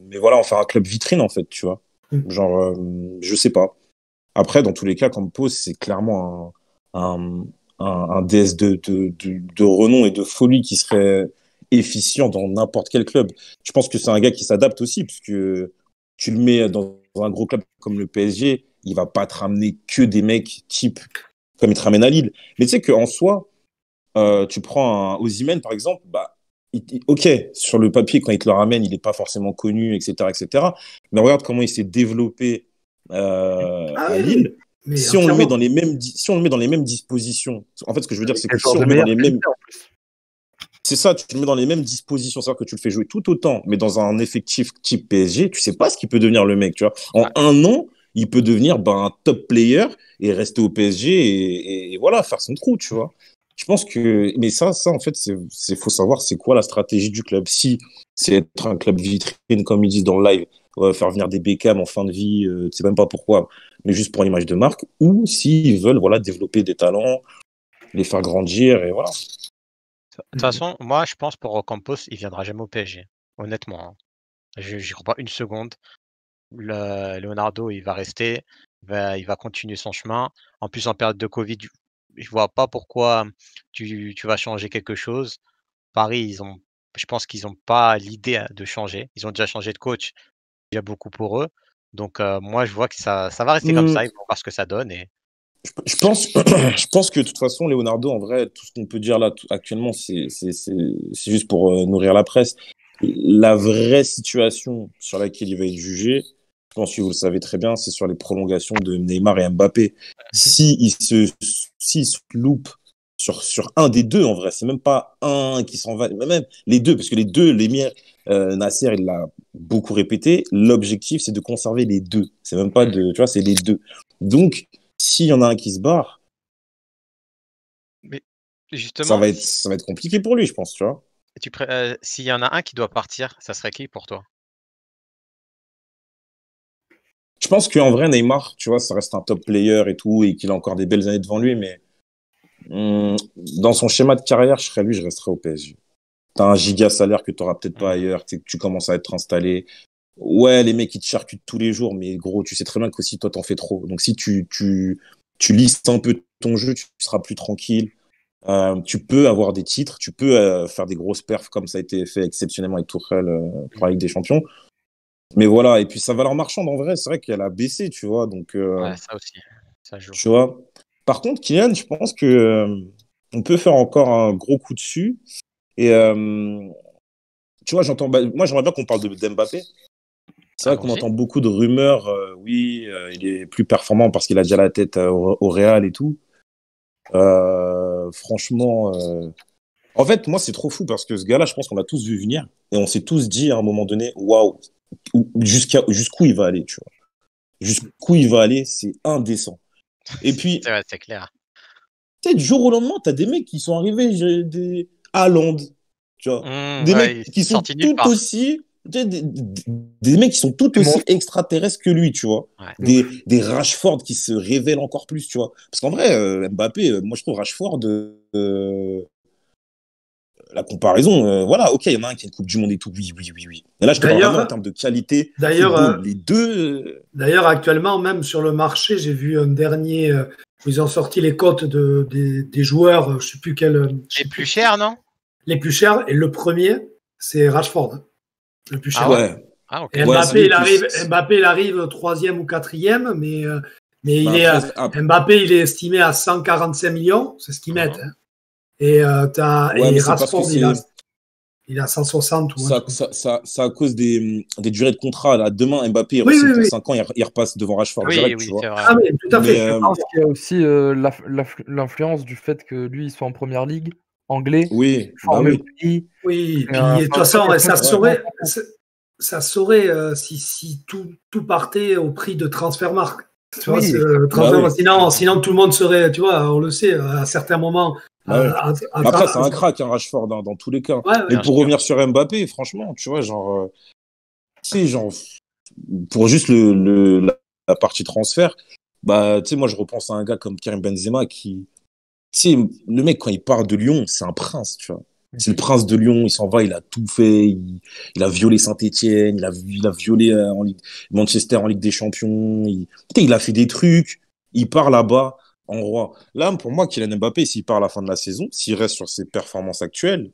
C: mais voilà, on fait un club vitrine en fait, tu vois. Je sais pas. Après, dans tous les cas, Campos, c'est clairement un DS de renom et de folie qui serait efficient dans n'importe quel club. Je pense que c'est un gars qui s'adapte aussi, parce que tu le mets dans un gros club comme le PSG, il va pas te ramener que des mecs type comme il te ramène à Lille. Mais tu sais qu'en soi, tu prends un Osimhen, par exemple, bah, ok, sur le papier, quand il te le ramène, il n'est pas forcément connu, etc., etc. Mais regarde comment il s'est développé à Lille.
B: mais
C: Si on le met
B: entièrement.
C: dans les mêmes, si on le met dans les mêmes dispositions, en fait, ce que je veux dire, c'est que
A: Quel
C: si
A: joueur
C: on
A: de
C: le met dans
A: meilleure
C: les mêmes,
A: qualité en plus.
C: c'est ça, tu le mets dans les mêmes dispositions, c'est-à-dire que tu le fais jouer tout autant, mais dans un effectif type PSG, tu sais pas ce qu'il peut devenir le mec, tu vois. En un an, il peut devenir un top player et rester au PSG et voilà, faire son trou, tu vois. Je pense que, mais ça, en fait, faut savoir c'est quoi la stratégie du club. Si c'est être un club vitrine, comme ils disent dans le live, faire venir des Beckham en fin de vie, tu sais même pas pourquoi, mais juste pour l'image de marque, ou s'ils veulent, voilà, développer des talents, les faire grandir et voilà.
D: De toute façon, moi, je pense pour Ocampos, il viendra jamais au PSG. Honnêtement, hein. J'y crois pas une seconde. Leonardo, il va rester, il va continuer son chemin. En plus, en période de Covid, je vois pas pourquoi tu vas changer quelque chose. Paris, je pense qu'ils ont pas l'idée de changer. Ils ont déjà changé de coach, déjà beaucoup pour eux. Donc, moi, je vois que ça va rester comme
C: Hmm,
D: ça. Ils vont voir ce que ça donne. Et
C: je pense, je pense que de toute façon, Leonardo, en vrai, tout ce qu'on peut dire là actuellement, c'est juste pour nourrir la presse. La vraie situation sur laquelle il va être jugé, je pense que vous le savez très bien, c'est sur les prolongations de Neymar et Mbappé. S'il se loupe sur un des deux, en vrai, c'est même pas un qui s'en va, mais même les deux, parce que les deux, l'émir Nasser, il l'a beaucoup répété, l'objectif, c'est de conserver les deux. C'est même pas de, tu vois, c'est les deux. Donc, s'il y en a un qui se barre,
D: mais justement,
C: ça va être compliqué pour lui, je pense, tu vois.
D: s'il y en a un qui doit partir, ça serait qui pour toi?
C: Je pense qu'en vrai, Neymar, tu vois, ça reste un top player et tout, et qu'il a encore des belles années devant lui, mais dans son schéma de carrière, je serais lui, je resterais au PSG. T'as un giga salaire que t'auras peut-être pas ailleurs, tu commences à être installé. Ouais, les mecs, ils te charcutent tous les jours, mais gros, tu sais très bien qu'aussi, toi, t'en fais trop. Donc, si tu listes un peu ton jeu, tu seras plus tranquille. Tu peux avoir des titres, tu peux faire des grosses perfs comme ça a été fait exceptionnellement avec Tuchel pour la Ligue des Champions. Mais voilà, et puis sa valeur marchande, en vrai, c'est vrai qu'elle a baissé, tu vois. Donc,
D: Ouais, ça aussi, ça joue.
C: tu vois. Par contre, Kylian, je pense que on peut faire encore un gros coup dessus. Et tu vois, moi, j'aimerais bien qu'on parle de Mbappé. C'est vrai qu'on
D: Allons-y.
C: entend beaucoup de rumeurs. Oui, il est plus performant parce qu'il a déjà la tête au Real et tout. Franchement, en fait, moi, c'est trop fou parce que ce gars-là, je pense qu'on l'a tous vu venir et on s'est tous dit à un moment donné, waouh, jusqu'où il va aller, tu vois. Jusqu'où il va aller, c'est indécent. Et puis,
D: C'est clair.
C: tu sais, du jour au lendemain, t'as des mecs qui sont arrivés, des Haaland, tu vois. Des
D: Ouais,
C: mecs
D: il est
C: qui sont
D: sorti nulle
C: tout
D: part.
C: aussi, tu sais, des mecs qui sont tout
A: Et moi,
C: aussi extraterrestres que lui, tu vois.
D: Ouais.
C: Des Rashford qui se révèlent encore plus, tu vois. Parce qu'en vrai, Mbappé, moi, je trouve Rashford, la comparaison, voilà, ok, il y en a un qui a une Coupe du Monde et tout, oui, oui, oui, oui. Mais là, je te parle vraiment en
B: D'ailleurs,
C: termes de qualité
B: d'ailleurs,
C: football. Les deux,
B: d'ailleurs, actuellement, même sur le marché, j'ai vu un dernier où ils ont sorti les cotes des joueurs, je sais plus quel, je
D: Et
B: sais
D: plus
B: plus,
D: cher, non?
B: les plus chers. Et le premier, c'est Rashford, hein, le plus
D: Ah
B: cher.
D: ouais?
C: ouais,
D: Ah, ok.
B: Et
C: ouais, c'est lui le plus.
B: Mbappé, il arrive troisième ou quatrième, mais
C: Bah
B: il est,
C: après,
B: Mbappé, il est estimé à 145 millions, c'est ce qu'ils mettent.
D: Mhm.
B: Hein. Et
C: ouais, mais c'est parce que
B: Rashford, il a 160 ou un truc comme ça.
C: c'est à cause des durées de contrat. Là. Demain, Mbappé, il
B: Oui,
C: re-signe
B: oui,
C: pour
B: oui.
C: 5 ans, il repasse devant Rashford
D: Oui,
C: direct,
D: oui,
C: tu vois.
D: c'est vrai.
B: Ah oui, tout à
C: Mais
B: fait.
A: je pense qu'il y a aussi l'influence du fait que lui, il soit en première ligue anglais,
C: Oui, bah
A: former
C: oui.
A: le pays.
B: Oui, et puis
A: Enfin,
B: de toute façon,
A: ouais,
B: ça saurait si tout partait au prix de Transfermarkt. Tu vois,
A: Oui,
B: Transfermarkt,
C: Bah oui.
B: sinon tout le monde serait, tu vois, on le sait, à certains moments.
C: Bah ouais.
B: à-
C: Mais après, c'est
B: à-
C: un crack, hein, Rashford, dans tous les cas.
B: ouais, ouais.
C: Mais
D: Bien
C: pour
D: sûr.
C: revenir sur Mbappé, franchement, tu vois, genre, tu sais, genre, pour juste la partie transfert, bah, tu sais, moi, je repense à un gars comme Karim Benzema qui, tu sais, le mec, quand il part de Lyon, c'est un prince, tu vois. C'est le prince de Lyon, il s'en va, il a tout fait, il a violé Saint-Etienne, il a violé Manchester en Ligue des Champions, putain, il a fait des trucs, il part là-bas en roi. Là, pour moi, Kylian Mbappé, s'il part à la fin de la saison, s'il reste sur ses performances actuelles,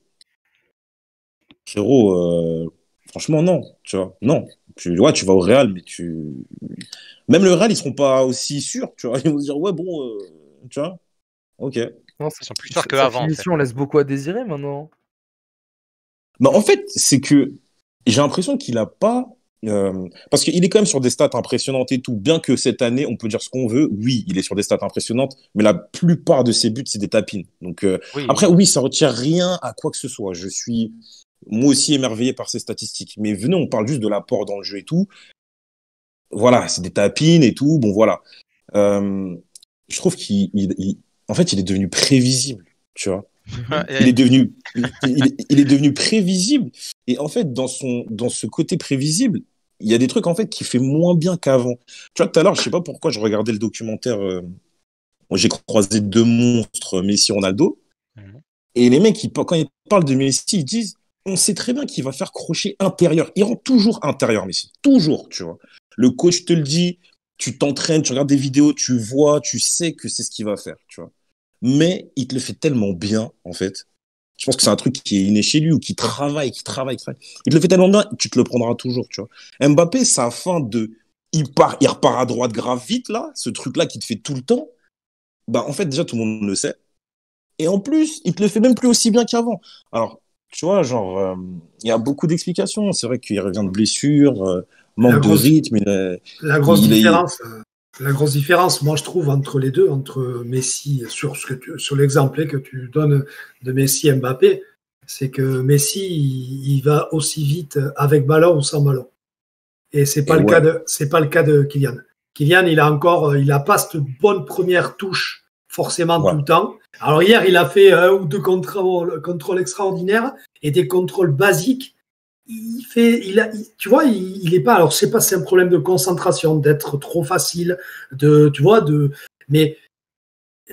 C: frérot, franchement, non, tu vois, non. Ouais, tu vas au Real, mais même le Real, ils seront pas aussi sûrs, tu vois. Ils vont se dire, ouais, bon, tu vois, ok.
A: non,
D: Ils sont plus sûrs
A: sa
D: qu'avant, en fait.
A: finition laisse beaucoup à désirer maintenant.
C: Bah, en fait, c'est que j'ai l'impression qu'il a pas. Parce qu'il est quand même sur des stats impressionnantes et tout. Bien que cette année, on peut dire ce qu'on veut. Oui, il est sur des stats impressionnantes, mais la plupart de ses buts, c'est des tapines. Donc,
D: Oui,
C: après, oui, ça retire rien à quoi que ce soit. Je suis moi aussi émerveillé par ces statistiques. Mais venez, on parle juste de l'apport dans le jeu et tout. Voilà, c'est des tapines et tout. Bon, voilà. Euh, je trouve en fait, il est devenu prévisible. Tu vois. Il est devenu, il est devenu prévisible. Et en fait, dans ce côté prévisible, il y a des trucs en fait qui fait moins bien qu'avant. Tu vois, tout à l'heure, je sais pas pourquoi je regardais le documentaire. J'ai croisé deux monstres, Messi, Ronaldo,
D: Mhm.
C: et les mecs, quand ils parlent de Messi, ils disent, on sait très bien qu'il va faire crochet intérieur. Il rentre toujours intérieur, Messi, toujours. Tu vois, le coach te le dit, tu t'entraînes, tu regardes des vidéos, tu vois, tu sais que c'est ce qu'il va faire. Tu vois, mais il te le fait tellement bien, en fait. Je pense que c'est un truc qui est inné chez lui ou qui travaille. Il te le fait tellement bien, tu te le prendras toujours, tu vois. Mbappé, sa fin de, il repart à droite grave vite, là, ce truc-là qui te fait tout le temps. Bah, en fait, déjà, tout le monde le sait. Et en plus, il te le fait même plus aussi bien qu'avant. Alors, tu vois, genre, il y a beaucoup d'explications. C'est vrai qu'il revient de blessure,
B: La
C: manque de
B: grosse,
C: rythme.
B: la grosse
C: Il est,
B: différence, moi, je trouve, entre les deux, entre Messi, sur l'exemple que tu donnes de Messi et Mbappé, c'est que Messi, il va aussi vite avec ballon ou sans ballon. Et
C: et ouais,
B: c'est pas le cas de Kylian. Kylian, il a pas cette bonne première touche forcément
C: ouais.
B: tout le temps. Alors hier, il a fait un ou deux contrôles extraordinaires et des contrôles basiques. Tu vois, il est pas. Alors c'est pas, c'est un problème de concentration, d'être trop facile, mais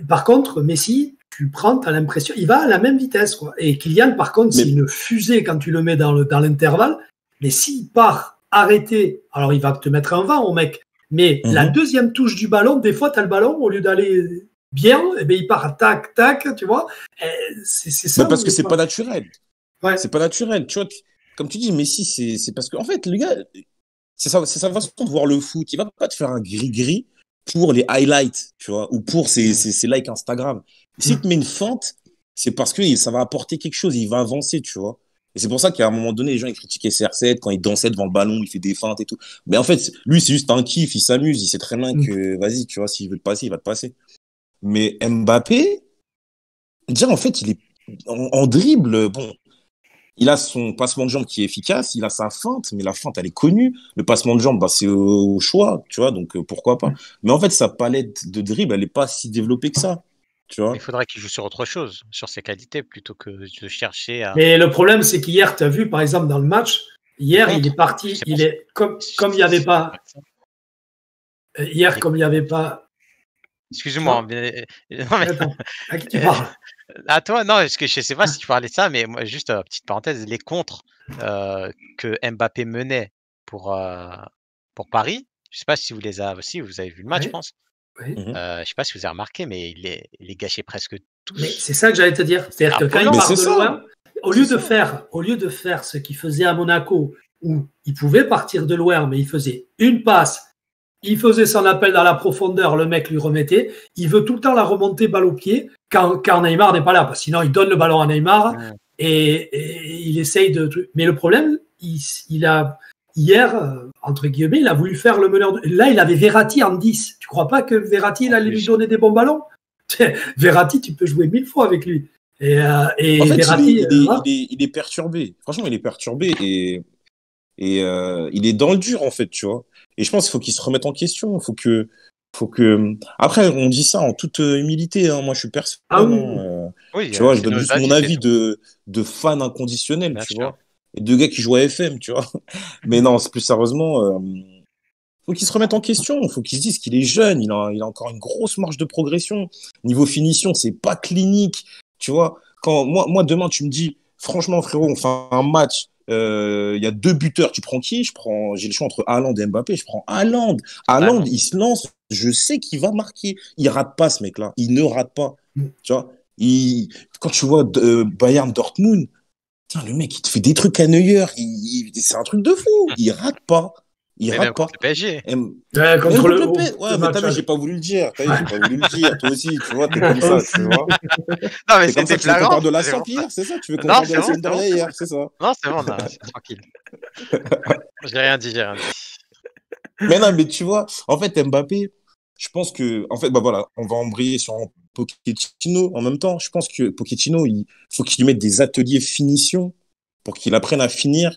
B: par contre, Messi, tu prends, t'as l'impression, il va à la même vitesse, quoi. Et Kylian, par contre, c'est
C: Mais,
B: une fusée quand tu le mets dans l'intervalle. Mais s'il part arrêté, alors il va te mettre un vent au mec. Mais la
C: mhm.
B: deuxième touche du ballon, des fois, tu as le ballon, au lieu d'aller bien, eh bien, il part tac, tac, tu vois. C'est
C: Mais
B: ça.
C: parce que c'est pas naturel.
B: Ouais.
C: C'est pas naturel. Tu vois, comme tu dis, Messi, c'est parce que, en fait, le gars, c'est sa façon de voir le foot. Il va pas te faire un gris-gris pour les highlights, tu vois, ou pour ses likes Instagram. S'il te met une feinte, c'est parce que ça va apporter quelque chose, il va avancer, tu vois. Et c'est pour ça qu'à un moment donné, les gens ils critiquaient CR7 quand il dansait devant le ballon, il fait des feintes et tout. Mais en fait, lui, c'est juste un kiff, il s'amuse, il sait très bien que, vas-y, tu vois, s'il veut te passer, il va te passer. Mais Mbappé, déjà, en fait, il est en dribble, bon, il a son passement de jambe qui est efficace, il a sa feinte, mais la feinte, elle est connue. Le passement de jambe, bah, c'est au choix, tu vois, donc pourquoi pas. Mais en fait, sa palette de dribble, elle n'est pas si développée que ça, tu
D: Il
C: vois.
D: faudrait qu'il joue sur autre chose, sur ses qualités, plutôt que de chercher à.
B: Mais le problème, c'est qu'hier, tu as vu, par exemple, dans le match, hier, il est parti,
D: C'est pour ça.
B: comme il n'y avait pas, hier, comme il n'y avait pas.
D: Excuse-moi, mais. Non, mais-
B: Attends, à qui tu parles?
D: À toi, non, parce que je sais pas si tu parlais de ça, mais moi, juste petite parenthèse, les contres que Mbappé menait pour, euh, pour Paris, je sais pas si vous les avez aussi, vous avez vu le match, je
B: Oui,
D: pense.
B: oui.
C: Mhm.
D: Je sais pas si vous avez remarqué, mais il les gâchait presque
B: Mais
D: tous.
B: c'est ça que j'allais te dire. C'est-à-dire que quand il
C: Mais
B: part
C: c'est
B: de
C: ça,
B: loin, au lieu de faire ce qu'il faisait à Monaco, où il pouvait partir de loin, mais il faisait une passe, il faisait son appel dans la profondeur, le mec lui remettait. Il veut tout le temps la remonter balle au pied quand Neymar n'est pas là. Parce que sinon, il donne le ballon à Neymar et il essaye de. Mais le problème, il a. Hier, entre guillemets, il a voulu faire le meneur. Là, il avait Verratti en 10. Tu crois pas que Verratti, il allait lui donner des bons ballons? Verratti, tu peux jouer 1000 fois avec lui. Et
C: En fait,
B: Verratti,
C: il est perturbé. Franchement, il est perturbé et il est dans le dur, en fait, tu vois. Et je pense qu'il faut qu'il se remette en question. Après, on dit ça en toute humilité, hein. Moi, je suis personne,
B: ah oui,
C: hein.
D: Oui,
C: Tu vois, je
D: c'est
C: donne
D: nos
C: juste mon
D: avis, c'est
C: avis
D: tout.
C: de fan inconditionnel,
D: Bien
C: tu
D: sûr.
C: vois. Et de gars qui jouent à FM, tu vois. Mais non, c'est plus sérieusement, faut qu'il se remette en question. Faut qu'il se dise qu'il est jeune. Il a encore une grosse marge de progression. Niveau finition, c'est pas clinique. Tu vois, quand moi, demain, tu me dis, franchement, frérot, on fait un match. Il y a deux buteurs. Tu prends qui? J'ai le choix entre Haaland et Mbappé. Je prends Haaland. Haaland,
D: Totalement.
C: il se lance. Je sais qu'il va marquer. Il rate pas, ce mec-là. Il ne rate pas. Tu vois, quand tu vois Bayern Dortmund, putain, le mec, il te fait des trucs à Neuer. C'est un truc de fou. Il rate pas. Il
D: Mais même
C: rate
D: contre
C: pas.
D: le PSG.
C: Même
B: contre
C: contre
B: le,
C: le P. Ouais,
B: le
C: mais t'as
B: match.
C: vu, j'ai pas voulu le dire. T'as vu, j'ai pas voulu le dire. Toi aussi, tu vois, t'es comme ça,
B: Aussi.
C: tu vois.
D: Non, mais
C: C'est comme ça
D: c'était
C: que tu veux qu'on
D: flagrant.
C: parle de la
D: C'est pour ça.
C: Sampierre, c'est ça? Tu veux qu'on
D: Non,
C: parle de
D: c'est
C: la
D: bon, c'est bon,
C: Sampdoria
D: c'est bon.
C: hier, c'est ça?
D: Non, c'est bon, non, c'est tranquille. J'ai rien dit, j'ai rien dit.
C: Mais non, mais tu vois, en fait, Mbappé, je pense que, en fait, bah voilà, on va embrayer sur Pochettino en même temps. Je pense que Pochettino, il faut qu'il lui mette des ateliers finition pour qu'il apprenne à finir,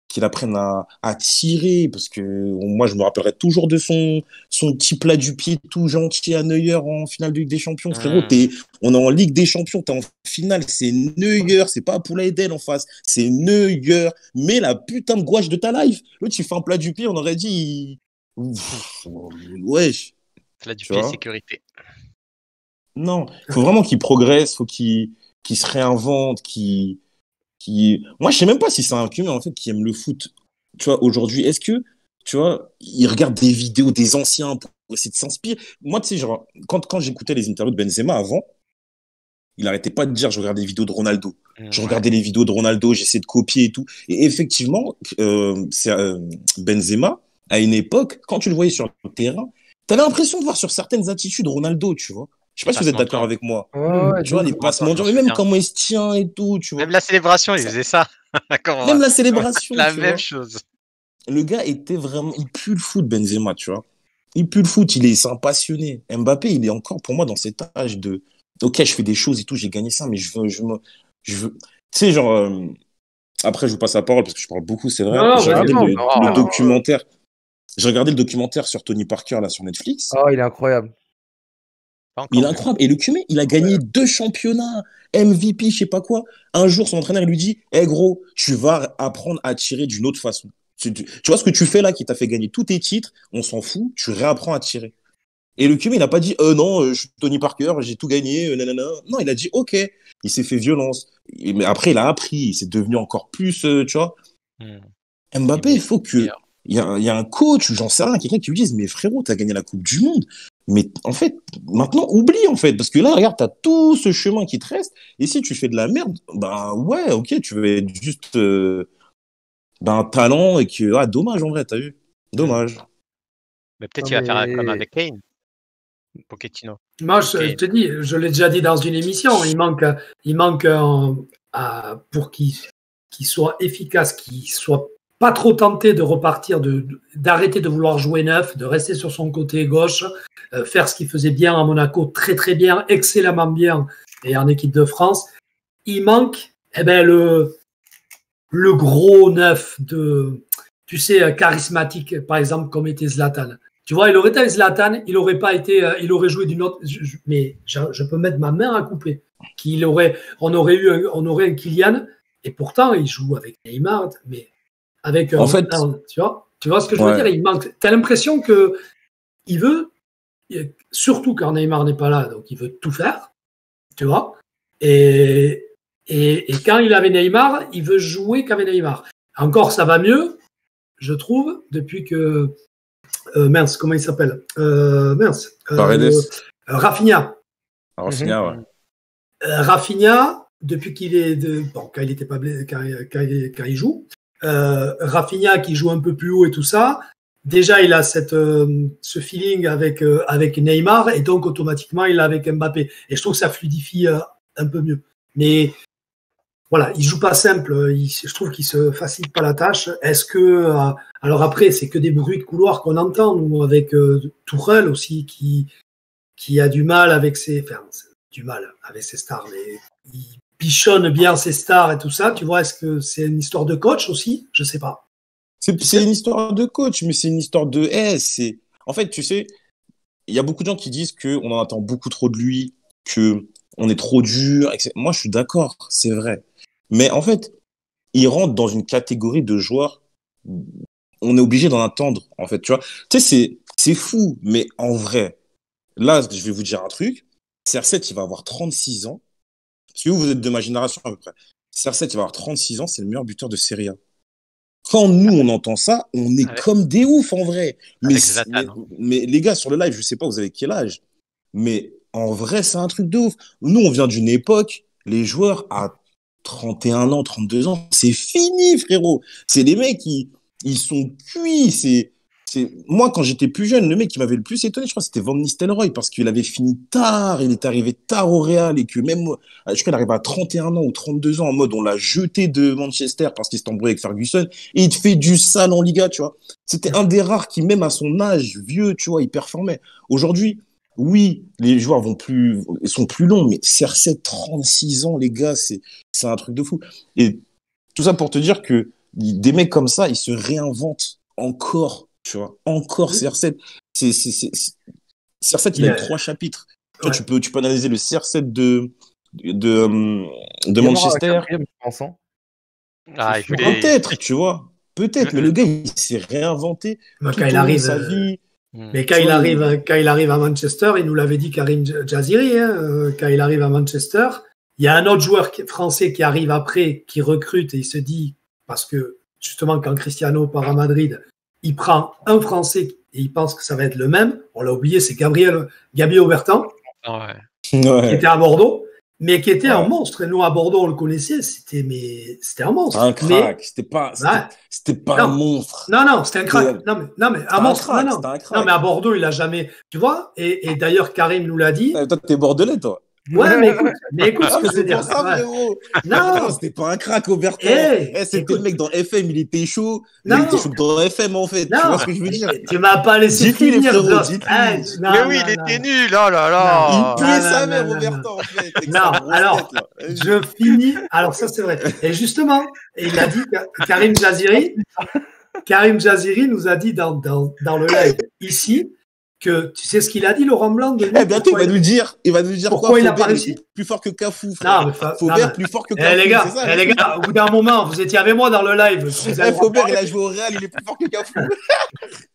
C: qu'il apprenne à tirer, parce que moi, je me rappellerai toujours de son petit plat du pied tout gentil à Neuer en finale de Ligue des Champions. Frérot, on est en Ligue des Champions, t'es en finale, c'est Neuer, c'est pas Poula Edel en face, c'est Neuer. Mais la putain de gouache de ta life. L'autre, il fait un plat du pied, on aurait dit, wesh,
D: Là, du
C: tu
D: pied,
C: vois.
D: sécurité.
C: Non, faut vraiment qu'il progresse, faut qu'il se réinvente, Moi, je sais même pas si c'est un cumul, en fait, qui aime le foot. Tu vois, aujourd'hui, est-ce que, tu vois, il regarde des vidéos des anciens pour essayer de s'inspirer? Moi, tu sais, genre, quand j'écoutais les interviews de Benzema avant, il arrêtait pas de dire, je regardais des vidéos de Ronaldo. Je
D: Ouais.
C: regardais les vidéos de Ronaldo, j'essayais de copier et tout. Et effectivement, Benzema, à une époque, quand tu le voyais sur le terrain, t'avais l'impression de voir sur certaines attitudes Ronaldo, tu vois. Je sais pas si vous êtes
D: Passement de
C: d'accord
D: jambes.
C: avec moi.
A: Ouais,
C: Tu
A: de
C: vois,
A: ouf.
C: les passements de
D: Je m'en
C: jambes, mais même
D: souviens.
C: comment il se tient et tout, tu vois.
D: Même la célébration, il
C: Ça-
D: faisait ça.
C: Même
D: Comment
C: la célébration,
D: La
C: tu
D: même
C: vois.
D: chose.
C: Le gars était vraiment, il pue le foot, Benzema, tu vois. Il pue le foot, c'est un passionné. Mbappé, il est encore pour moi dans cet âge de, ok, je fais des choses et tout, j'ai gagné ça, mais je veux, tu sais, genre, après, je vous passe la parole parce que je parle beaucoup, c'est vrai.
B: Non,
C: J'ai
B: vas-y.
A: Ah
C: regardé
A: non,
C: le
A: non.
C: documentaire, j'ai regardé le documentaire sur Tony Parker, là, sur Netflix.
A: Oh, il est incroyable.
D: Pas
C: Il est
D: encore vu.
C: incroyable. Et le cumé, il a gagné 2 championnats, MVP, je sais pas quoi. Un jour, son entraîneur lui dit, hé gros, tu vas apprendre à tirer d'une autre façon. Tu vois ce que tu fais là qui t'a fait gagner tous tes titres, on s'en fout, tu réapprends à tirer. Et le cumé, il n'a pas dit, non, je suis Tony Parker, j'ai tout gagné, nanana. Non, il a dit, ok. Il s'est fait violence. Mais après, il a appris, il s'est devenu encore plus, tu vois.
D: Hmm.
C: Mbappé, il faut que.
D: Meilleur.
C: Il y a un coach, j'en sais rien, quelqu'un qui lui dise, mais frérot, t'as gagné la Coupe du Monde. Mais en fait, maintenant, oublie, en fait. Parce que là, regarde, t'as tout ce chemin qui te reste. Et si tu fais de la merde, bah ouais, ok, tu veux être juste un talent et que. Ah, dommage, en vrai, t'as vu? Dommage.
D: Mais peut-être
A: Non,
D: qu'il va faire comme
A: mais
D: avec Kane, Pochettino.
B: Moi, je
D: Kane.
B: te dis, je l'ai déjà dit dans une émission, il manque pour qu'il soit efficace, qu'il soit pas trop tenté de repartir, d'arrêter de vouloir jouer neuf, de rester sur son côté gauche, faire ce qu'il faisait bien à Monaco, très très bien, excellemment bien, et en équipe de France. Il manque le gros neuf tu sais, charismatique, par exemple, comme était Zlatan. Tu vois, il aurait été Zlatan, il aurait pas été, il aurait joué d'une autre. Mais je peux mettre ma main à couper. On aurait un Kylian, et pourtant il joue avec Neymar, mais avec
C: En fait,
B: tu vois ce que je veux
C: ouais.
B: dire. Il manque. T'as l'impression que il veut, surtout quand Neymar n'est pas là, donc il veut tout faire, tu vois. Et quand il avait Neymar, il veut jouer qu'avec Neymar. Encore, ça va mieux, je trouve, depuis que mince, comment il s'appelle
C: Paredes.
B: Rafinha.
C: Rafinha, ouais.
B: Rafinha, depuis qu'il est quand il était pas blessé, quand il joue, Rafinha qui joue un peu plus haut et tout ça. Déjà, il a ce feeling avec Neymar et donc automatiquement il l'a avec Mbappé. Et je trouve que ça fluidifie un peu mieux. Mais voilà, il joue pas simple. Je trouve qu'il se facilite pas la tâche. Est-ce que alors après, c'est que des bruits de couloir qu'on entend, nous, avec Tourelle aussi qui a du mal avec ses stars. Mais bichonne bien ses stars et tout ça. Tu vois, est-ce que c'est une histoire de coach aussi? Je sais pas.
C: C'est une histoire de coach, mais c'est une histoire de En fait, tu sais, il y a beaucoup de gens qui disent qu'on en attend beaucoup trop de lui, qu'on est trop dur, etc. Moi, je suis d'accord, c'est vrai. Mais en fait, il rentre dans une catégorie de joueurs, on est obligé d'en attendre, en fait, tu vois. Tu sais, c'est fou, mais en vrai, là, je vais vous dire un truc. CR7, il va avoir 36 ans. Parce que vous êtes de ma génération à peu près. CR7, il va avoir 36 ans, c'est le meilleur buteur de Serie A. Quand nous, on entend ça, on est comme des oufs, en vrai. Mais les gars, sur le live, je sais pas, vous avez quel âge. Mais en vrai, c'est un truc de ouf. Nous, on vient d'une époque, les joueurs à 31 ans, 32 ans, c'est fini, frérot. C'est les mecs, ils sont cuits. Moi, quand j'étais plus jeune, le mec qui m'avait le plus étonné, je crois, c'était Van Nistelrooy, parce qu'il avait fini tard, il est arrivé tard au Real, et que même, je crois qu'il arrive à 31 ans ou 32 ans, en mode, on l'a jeté de Manchester parce qu'il s'est embrouillé avec Ferguson, et il te fait du sale en Liga, tu vois. C'était un des rares qui, même à son âge, vieux, tu vois, il performait. Aujourd'hui, oui, les joueurs ils sont plus longs, mais CR7, 36 ans, les gars, c'est un truc de fou. Et tout ça pour te dire que des mecs comme ça, ils se réinventent encore. Tu vois, encore CR7. CR7, il a 3 chapitres. Ouais. Tu peux analyser le CR7 de Manchester. Peut-être, tu vois. Peut-être, mais le gars, il s'est réinventé
B: quand il arrive sa vie. Mais quand il arrive à Manchester, il nous l'avait dit Karim Jaziri, quand il arrive à Manchester, il y a un autre joueur français qui arrive après, qui recrute et il se dit, parce que justement, quand Cristiano part à Madrid, il prend un Français et il pense que ça va être le même. On l'a oublié, c'est Gabi Aubertan, qui était à Bordeaux, mais qui était un monstre. Et nous, à Bordeaux, on le connaissait, c'était un monstre.
C: Un crack, c'était pas un monstre.
B: Non, c'était un crack. Non, mais un monstre. Non, mais à Bordeaux, il a jamais. Tu vois, et d'ailleurs, Karim nous l'a dit.
C: Toi, t'es bordelais, toi.
B: Ouais, mais écoute ce que je veux dire.
C: Non, c'était pas un crack, Aubertan. C'était le mec dans FM, il était chaud. Il était chaud dans FM, en fait. Tu vois ce que je veux dire?
B: Tu m'as pas laissé finir.
D: Mais oui, il était nul, oh là là.
C: Il puait sa mère, Aubertan, en fait.
B: Non, alors, je finis. Alors, ça, c'est vrai. Et justement, il a dit, Karim Jaziri nous a dit dans le live ici, que tu sais ce qu'il a dit, Laurent Blanc de lui,
C: bientôt il va nous dire
B: pourquoi il a pas réussi,
C: plus fort que Cafou,
B: Faubert
C: plus fort que Cafou.
B: Les gars, au bout d'un moment, vous étiez avec moi dans le live.
C: Faubert, il a joué au Real, il est plus fort que Cafou.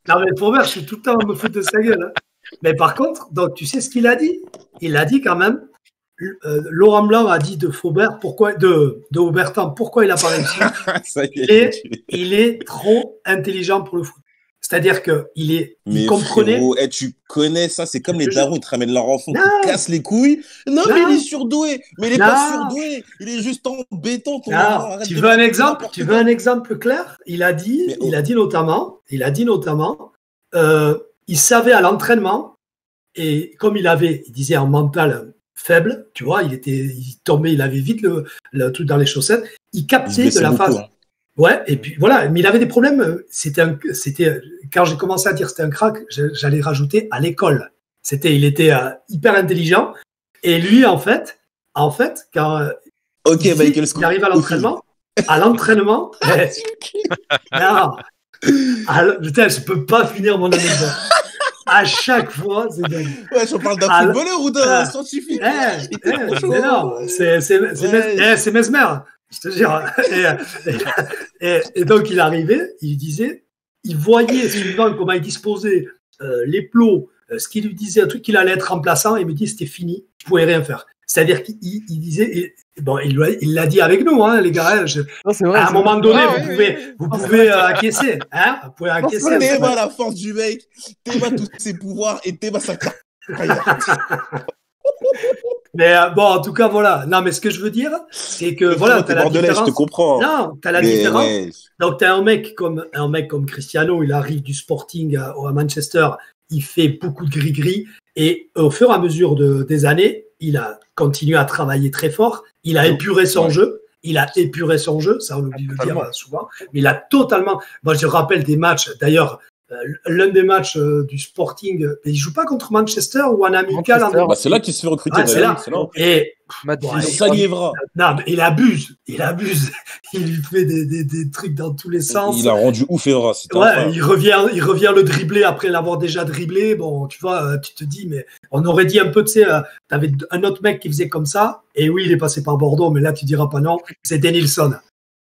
B: Non, mais Faubert, je suis tout le temps à me foutre de sa gueule. Mais par contre, donc, tu sais ce qu'il a dit? Il a dit quand même, Laurent Blanc a dit de Faubert, de Aubertan, pourquoi il a pas réussi. Il est trop intelligent pour le foot. C'est-à-dire qu'il comprenait.
C: Frérot, tu connais ça, c'est comme les darons, ils te ramènent leur enfant, qui cassent les couilles. Non, mais il est surdoué. Mais il n'est pas surdoué. Il est juste embêtant.
B: Tu veux un exemple? Tu veux un exemple clair? Il a dit notamment, il savait à l'entraînement, et comme il disait un mental faible, tu vois, il tombait, il avait vite le truc dans les chaussettes, il captait de la phase. Ouais, et puis voilà, mais il avait des problèmes. C'était quand j'ai commencé à dire c'était un crack, j'allais rajouter à l'école. Il était hyper intelligent. Et lui, en fait, quand il arrive à l'entraînement, non, putain, je peux pas finir mon anecdote. À chaque fois, c'est dingue.
C: Ouais, je parle d'un footballeur ou d'un scientifique.
B: Mais non, c'est Mesmer. Je te jure. Et donc, il arrivait, il voyait suivant comment il disposait les plots, ce qu'il lui disait, un truc qu'il allait être remplaçant, et il me dit c'était fini, je ne pouvais rien faire. C'est-à-dire qu'il disait, il l'a dit avec nous, hein, les gars. À un moment donné, vous pouvez acquiescer. Hein, vous pouvez acquiescer.
C: T'aimes la force du mec, t'aimes tous ses pouvoirs et t'aimes sa carrière.
B: Mais en tout cas, voilà. Non, mais ce que je veux dire, c'est que voilà, t'as la différence.
C: Je te comprends.
B: Non, t'as la différence. Ouais. Donc, t'as un mec comme Cristiano, il arrive du Sporting à Manchester, il fait beaucoup de gris-gris, et au fur et à mesure des années, il a continué à travailler très fort. Il a épuré son jeu. Ça on oublie de le dire souvent. Mais il a totalement. Moi, je rappelle des matchs. D'ailleurs, l'un des matchs du Sporting, il joue pas contre Manchester ou en amical.
C: C'est là qu'il se fait recruter.
B: C'est là. Et
A: Mathieu,
B: Ouais,
C: Salievra.
B: Non, mais il abuse. Il lui fait des trucs dans tous les sens.
C: Il a rendu ouf Evra. C'était
B: Ouais,
C: incroyable.
B: il revient le dribbler après l'avoir déjà dribblé. Bon, tu vois, tu te dis, mais on aurait dit un peu, tu sais, t'avais un autre mec qui faisait comme ça. Et oui, il est passé par Bordeaux, mais là, tu diras pas non. C'est Denilson.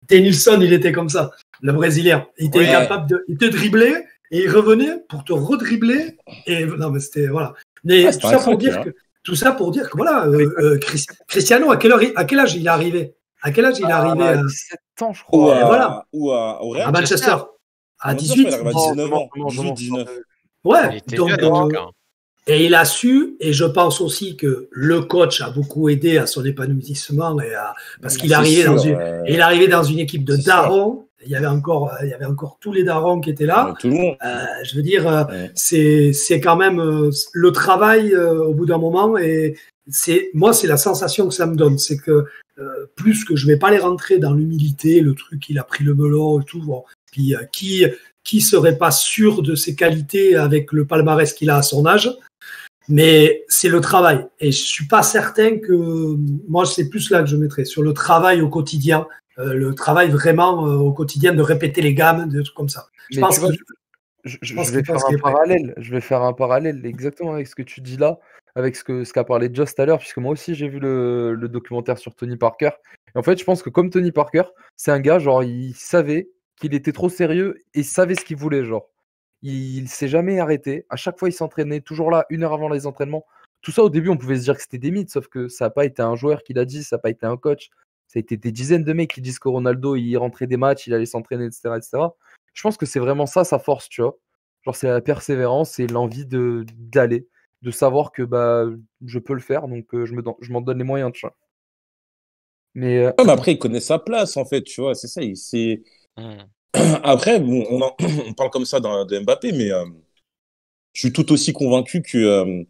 B: Denilson, il était comme ça, le Brésilien. Il était capable de, il te dribbler et il revenait pour te redribbler. Et non, mais c'était voilà. Mais tout ça pour dire que voilà, Cristiano, à quel âge il est arrivé? À quel âge il est arrivé?
A: À 17 ans, je crois.
C: Ou au Real.
B: À Manchester. À 18.
C: Il arrive à 19 ans. 18, 19.
B: Ouais,
D: donc,
B: et il a su, et je pense aussi que le coach a beaucoup aidé à son épanouissement parce qu'il est arrivé dans une équipe de darons. Il y avait encore tous les darons qui étaient là.
C: Tout le monde.
B: Je veux dire, c'est quand même le travail au bout d'un moment, et c'est la sensation que ça me donne, c'est que plus que je vais pas les rentrer dans l'humilité, le truc, il a pris le melon et tout. Bon, puis qui serait pas sûr de ses qualités avec le palmarès qu'il a à son âge? Mais c'est le travail. Et je suis pas certain que... Moi, c'est plus là que je mettrais, sur le travail au quotidien. Le travail vraiment au quotidien, de répéter les gammes, des trucs comme ça. Je
A: vais faire un parallèle exactement avec ce que tu dis là, avec ce qu'a parlé Joss tout à l'heure, puisque moi aussi, j'ai vu le documentaire sur Tony Parker. Et en fait, je pense que comme Tony Parker, c'est un gars, genre, il savait qu'il était trop sérieux et il savait ce qu'il voulait, genre. Il s'est jamais arrêté. À chaque fois, il s'entraînait toujours là, 1 heure avant les entraînements. Tout ça, au début, on pouvait se dire que c'était des mythes, sauf que ça n'a pas été un joueur qui l'a dit, ça n'a pas été un coach. Ça a été des dizaines de mecs qui disent que Ronaldo, il rentrait des matchs, il allait s'entraîner, etc., etc. Je pense que c'est vraiment ça, sa force, tu vois. Genre, c'est la persévérance et l'envie d'aller, de savoir que je peux le faire, donc je m'en donne les moyens, tu vois. Mais
C: après, il connaît sa place, en fait, tu vois, c'est ça. Après, bon, on parle comme ça de Mbappé, mais je suis tout aussi convaincu que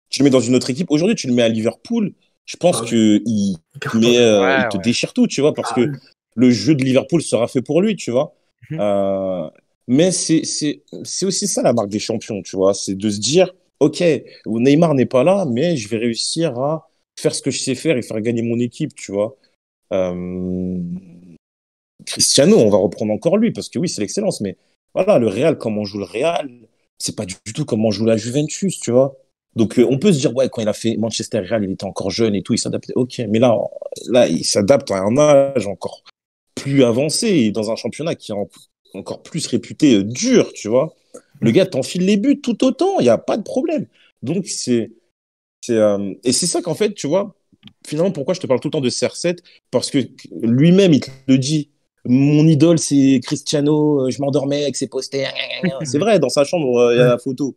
C: tu le mets dans une autre équipe. Aujourd'hui, tu le mets à Liverpool, je pense qu'il te déchire tout, tu vois, parce que le jeu de Liverpool sera fait pour lui, tu vois. Mais c'est aussi ça la marque des champions, tu vois, c'est de se dire, ok, Neymar n'est pas là, mais je vais réussir à faire ce que je sais faire et faire gagner mon équipe, tu vois. Cristiano, on va reprendre encore lui, parce que oui, c'est l'excellence, mais voilà, le Real, comment on joue le Real, c'est pas du tout comment on joue la Juventus, tu vois. Donc, on peut se dire, ouais, quand il a fait Manchester Real, il était encore jeune et tout, il s'adaptait. Ok, mais là, il s'adapte à un âge encore plus avancé et dans un championnat qui est encore plus réputé dur, tu vois. Le gars t'enfile les buts tout autant, il n'y a pas de problème. Donc, et c'est ça qu'en fait, tu vois, finalement, pourquoi je te parle tout le temps de CR7, parce que lui-même, il te le dit. Mon idole, c'est Cristiano, je m'endormais avec ses posters. C'est vrai, dans sa chambre, il y a la photo.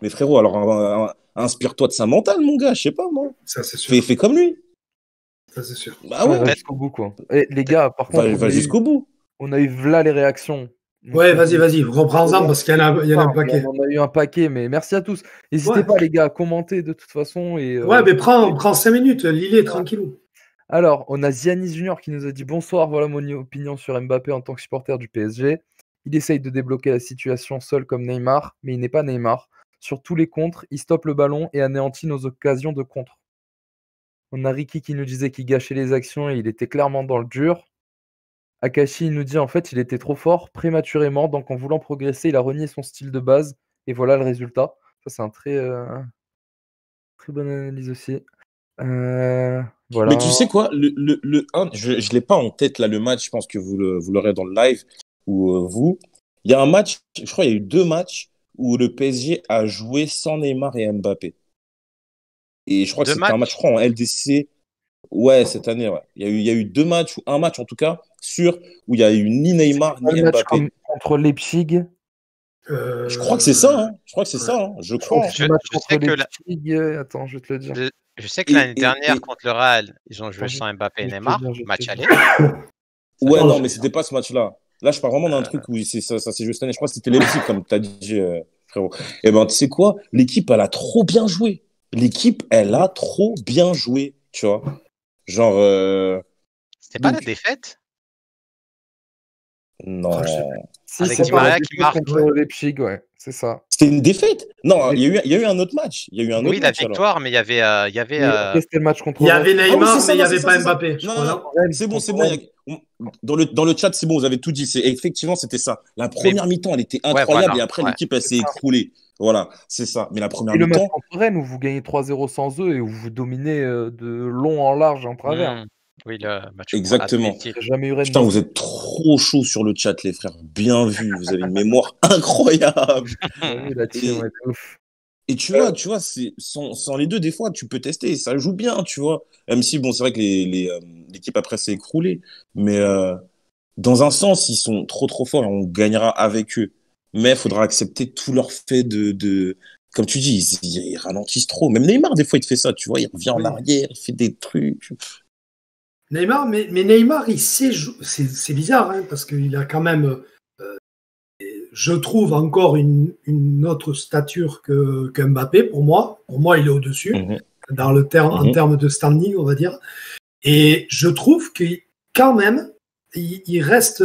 C: Mais frérot, alors inspire-toi de sa mentale, mon gars, je sais pas, moi.
B: Ça, c'est sûr.
C: Fais comme lui.
B: Ça, c'est sûr.
C: Bah ouais.
A: Va jusqu'au bout, quoi. Et les gars, par contre,
C: va jusqu'au bout.
A: On a eu là les réactions.
B: Ouais, vas-y, reprends-en parce qu'il y en a un paquet.
A: On a eu un paquet, mais merci à tous. N'hésitez pas, les gars, à commenter de toute façon.
B: Ouais, mais prends 5 minutes, lis-les tranquillou.
A: Alors, on a Ziani Junior qui nous a dit bonsoir, voilà mon opinion sur Mbappé en tant que supporter du PSG. Il essaye de débloquer la situation seul comme Neymar, mais il n'est pas Neymar. Sur tous les contres, il stoppe le ballon et anéantit nos occasions de contre. On a Ricky qui nous disait qu'il gâchait les actions et il était clairement dans le dur. Akashi nous dit en fait il était trop fort prématurément, donc en voulant progresser, il a renié son style de base et voilà le résultat. Ça c'est un très bonne analyse aussi. Voilà.
C: Mais tu sais quoi, le 1, je ne l'ai pas en tête là, le match, je pense que vous l'aurez dans le live, ou vous. Il y a un match, je crois il y a eu 2 matchs où le PSG a joué sans Neymar et Mbappé. Et je crois que c'était un match, je crois, en LDC. Ouais, cette année, ouais. Il y a eu 2 matchs, ou un match en tout cas, où il y a eu ni Neymar ni Mbappé.
A: Contre Leipzig.
C: Je crois que c'est ça, hein. Je crois.
D: Je
A: vais te le dire.
D: Je sais que l'année dernière, contre le Real, ils ont joué sans Mbappé et Neymar, match aller.
C: Ouais, non, mais c'était pas ce match-là. Là, je parle vraiment d'un truc où ça s'est joué cette année. Je crois que c'était Leipzig, comme tu as dit, frérot. Et ben, tu sais quoi? L'équipe, elle a trop bien joué. Tu vois. Genre.
D: C'était pas la défaite?
C: Non.
A: Si,
D: avec Di Maria qui marque.
A: Contre Leipzig, ouais, c'est ça.
C: C'était une défaite. Non, il y a eu un autre match. Il y a eu un autre
D: Oui, la
C: match, alors.
D: victoire, mais il y avait.
A: Après, c'était le match contre
B: Il y avait
C: Ah oui,
B: Neymar,
C: c'est ça,
B: mais il n'y
C: non, c'est
B: avait
C: ça,
B: pas
C: c'est ça.
B: Mbappé, je
C: Non,
B: crois,
C: non,
B: non
C: non. C'est bon, c'est bon. Dans le chat, c'est bon, vous avez tout dit. Effectivement, c'était ça. La première mi-temps, elle était
D: Ouais,
C: incroyable
D: voilà.
C: et après,
D: Ouais.
C: l'équipe, elle s'est écroulée. Voilà, c'est ça. Mais la première
A: Et le match
C: mi-temps,
A: contre Rennes où vous gagnez 3-0 sans eux et où vous dominez de long en large et en travers.
D: Mmh. Oui, le match contre
C: exactement.
D: l'Athletic.
A: J'ai jamais eu Rennes.
C: Putain, vous êtes trop chaud sur le chat, les frères. Bien vu. Vous avez une mémoire incroyable.
A: Oui, la team, ouais, de ouf.
C: Et tu vois, sans les deux, des fois, tu peux tester. Ça joue bien, tu vois. Même si, bon, c'est vrai que l'équipe après s'est écroulée. Mais dans un sens, ils sont trop forts et on gagnera avec eux. Mais il faudra accepter tout leur fait comme tu dis, ils ralentissent trop. Même Neymar, des fois, il te fait ça, tu vois. Il revient en arrière, il fait des trucs.
B: Neymar, mais Neymar, il sait jouer. C'est bizarre, hein, parce qu'il a quand même, je trouve, encore une autre stature que Mbappé, pour moi. Pour moi, il est au-dessus, en termes de standing, on va dire. Et je trouve que quand même, il reste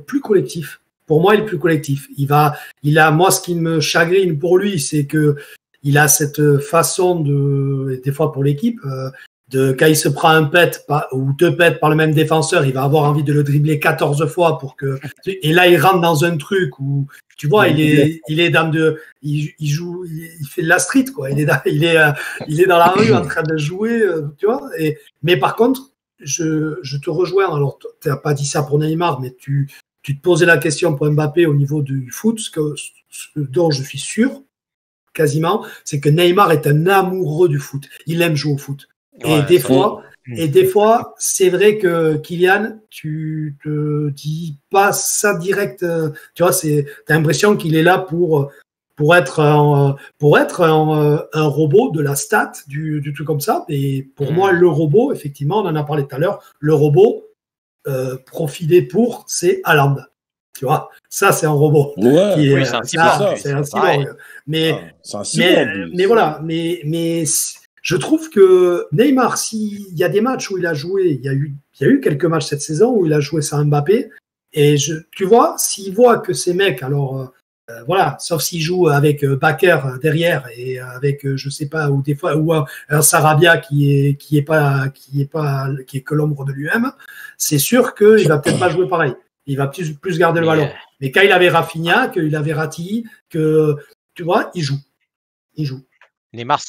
B: plus collectif. Pour moi, il est plus collectif. Moi, ce qui me chagrine pour lui, c'est que il a cette façon des fois pour l'équipe, quand il se prend un pet ou deux pets par le même défenseur, il va avoir envie de le dribbler 14 fois et là, il rentre dans un truc où, tu vois, il joue, il fait de la street, quoi. Il est dans la rue en train de jouer, tu vois. Mais par contre, je te rejoins. Alors, tu n'as pas dit ça pour Neymar, mais tu te posais la question pour Mbappé au niveau du foot, ce dont je suis sûr, quasiment, c'est que Neymar est un amoureux du foot. Il aime jouer au foot. Et des fois, c'est vrai que Kylian, tu te dis pas ça direct. Tu vois, t'as l'impression qu'il est là pour être un robot de la stat, du truc comme ça. Et pour moi, le robot, effectivement, on en a parlé tout à l'heure, le robot profilé c'est Haaland. Tu vois, ça, c'est un robot.
C: Ouais,
D: c'est un cyborg.
B: C'est un cyborg.
C: C'est un cyborg.
B: Mais voilà, mais je trouve que Neymar, s'il y a des matchs où il a joué, il y a eu quelques matchs cette saison où il a joué sans Mbappé, et tu vois, s'il voit que ces mecs, alors voilà, sauf s'il joue avec Bakker derrière et avec je sais pas, ou des fois ou un Sarabia qui est que l'ombre de lui-même, c'est sûr qu'il va peut-être pas jouer pareil. Il va plus garder le ballon. Mais quand il avait Rafinha, qu'il avait Ratti, que tu vois, il joue.
D: Neymar,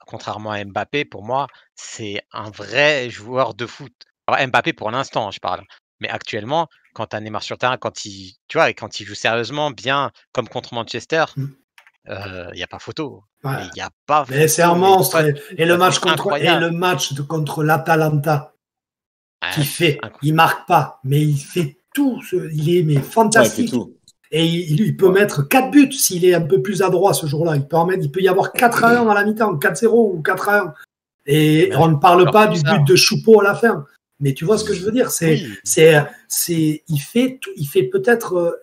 D: contrairement à Mbappé, pour moi, c'est un vrai joueur de foot. Alors, Mbappé, pour l'instant, je parle. Mais actuellement, quand tu as Neymar sur le terrain, quand il joue sérieusement, bien, comme contre Manchester, il n'y a pas photo.
B: Ouais.
D: Il y a pas
B: mais c'est un monstre. Et le match contre l'Atalanta, il marque pas, mais il fait tout. Il est fantastique.
C: Ouais, il fait tout.
B: Et il peut mettre 4 buts s'il est un peu plus adroit ce jour-là. Il peut y avoir 4-1 dans la mi-temps, 4-0 ou 4-1. Et on ne parle pas du but de Choupeau à la fin. Mais tu vois ce que je veux dire, il fait peut-être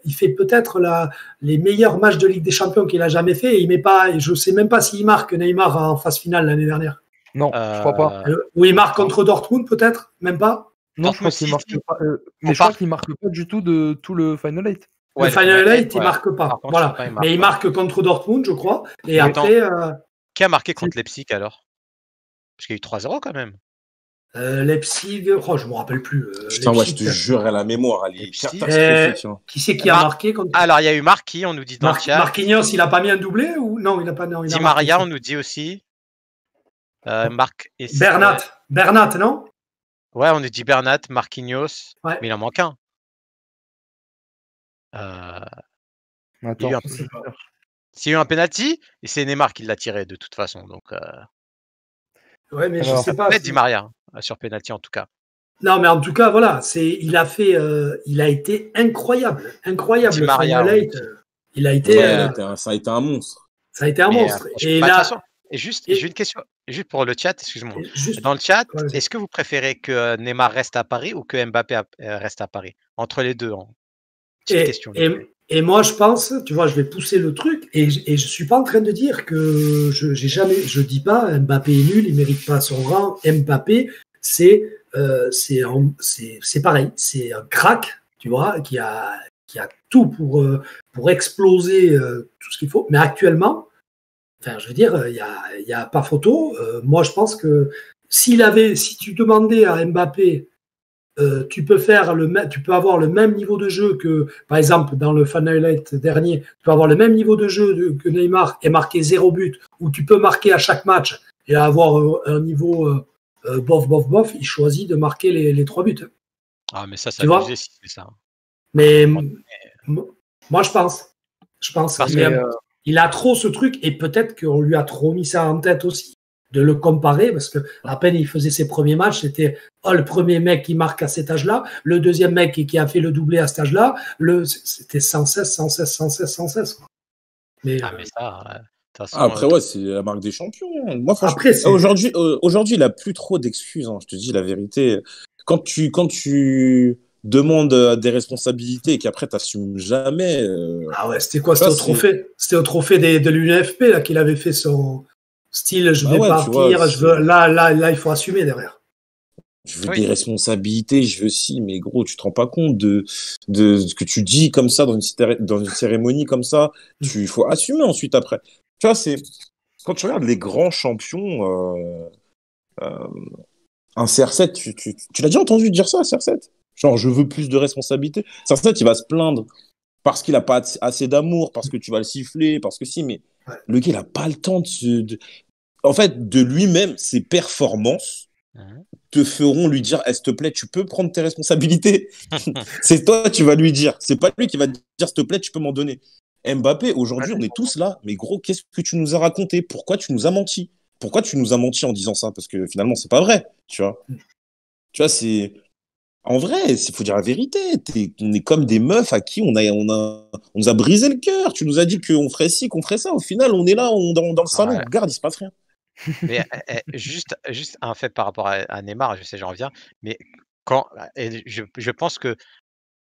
B: les meilleurs matchs de Ligue des Champions qu'il a jamais fait. Et il met pas, je sais même pas s'il marque Neymar en phase finale l'année dernière.
A: Non, je crois pas.
B: Ou il marque contre Dortmund peut-être, même pas.
A: Non, je crois qu'il marque pas. Mais je crois qu'il marque pas du tout de tout le Final 8.
B: Le Final 8, il marque pas. Contre, voilà. Mais il marque contre Dortmund, je crois. Et après.
D: Qui a marqué contre Leipzig alors? Parce qu'il y a eu 3-0 quand même.
B: Leipzig, je ne me rappelle plus.
C: Putain, moi, je te jure à la mémoire, elle est catastrophique.
B: Qui c'est qui a marqué contre...
D: Alors, il y a eu Marquis, on nous dit dans le chat.
B: Marquinhos, il n'a pas mis un doublé ou non, il n'a pas. Non,
D: Di Maria, on nous dit aussi.
B: Bernat, non?
D: Ouais, on nous dit Bernat, Marquinhos, mais il en manque un.
A: Attends,
D: s'il y a eu un penalty, et c'est Neymar qui l'a tiré de toute façon. Donc,
B: ouais, mais je sais pas.
D: Peut-être Di Maria sur penalty en tout cas.
B: Non, mais en tout cas, voilà, il a été incroyable.
D: Di Maria,
B: il a été.
C: Ça a été un monstre.
B: Ça a été un monstre.
D: Et là. J'ai une question, juste pour le chat, excuse-moi. Dans le chat, est-ce que vous préférez que Neymar reste à Paris ou que Mbappé reste à Paris? Entre les deux, petite question.
B: Et moi, je pense, tu vois, je vais pousser le truc et je suis pas en train de dire que je dis pas Mbappé est nul, il mérite pas son rang. Mbappé, c'est pareil, c'est un crack, tu vois, qui a tout pour exploser tout ce qu'il faut. Mais actuellement, enfin, je veux dire, il y a pas photo. Moi, je pense que si tu demandais à Mbappé, tu peux avoir le même niveau de jeu que, par exemple, dans le Final 8 dernier, tu peux avoir le même niveau de jeu que Neymar et marquer 0 but, ou tu peux marquer à chaque match et avoir un niveau bof. Il choisit de marquer les 3 buts.
D: Ah, mais ça
B: Tu vois
D: abusé si c'est ça.
B: Mais moi, je pense.
D: Parce
B: Mais,
A: que,
B: il a trop ce truc, et peut-être qu'on lui a trop mis ça en tête aussi, de le comparer, parce que à peine il faisait ses premiers matchs, c'était le premier mec qui marque à cet âge-là, le deuxième mec qui a fait le doublé à cet âge-là, c'était sans cesse. Quoi. Mais
D: ça, de toute façon,
C: Après, ouais, c'est la marque des champions. Moi, franchement,
B: après, c'est
C: aujourd'hui, il a plus trop d'excuses, hein, je te dis la vérité. Quand tu demandes des responsabilités et qu'après, t'assumes jamais.
B: ah ouais, c'était quoi?
C: Ça,
B: C'était au trophée de l'UNFP là qu'il avait fait son style. Je
C: Bah
B: vais
C: ouais, tu vois,
B: partir. Je veux là, il faut assumer derrière.
C: je veux
D: Oui.
C: des responsabilités, je veux si, mais gros, tu te rends pas compte de ce que tu dis comme ça dans une cérémonie comme ça. Il faut assumer ensuite après. Tu vois, quand tu regardes les grands champions, euh, un CR7, tu l'as déjà entendu dire ça, CR7? Genre, je veux plus de responsabilités. CR7, il va se plaindre parce qu'il a pas assez d'amour, parce que tu vas le siffler, parce que si, mais
B: Ouais.
C: le gars, il a pas le temps en fait, de lui-même, ses performances
D: Mhm.
C: te feront lui dire, s'il te plaît, tu peux prendre tes responsabilités. C'est toi, tu vas lui dire. C'est pas lui qui va te dire, s'il te plaît, tu peux m'en donner. Mbappé, aujourd'hui, on est tous là. Mais gros, qu'est-ce que tu nous as raconté? Pourquoi tu nous as menti? Pourquoi tu nous as menti en disant ça? Parce que finalement, c'est pas vrai, tu vois. Tu vois, en vrai, il faut dire la vérité. On est comme des meufs à qui on nous a brisé le cœur. Tu nous as dit qu'on ferait ci, qu'on ferait ça. Au final, on est là, dans le salon,
D: Ouais.
C: on regarde, il se passe rien.
D: Mais juste un fait par rapport à Neymar, je sais, j'en reviens, mais quand et je pense que,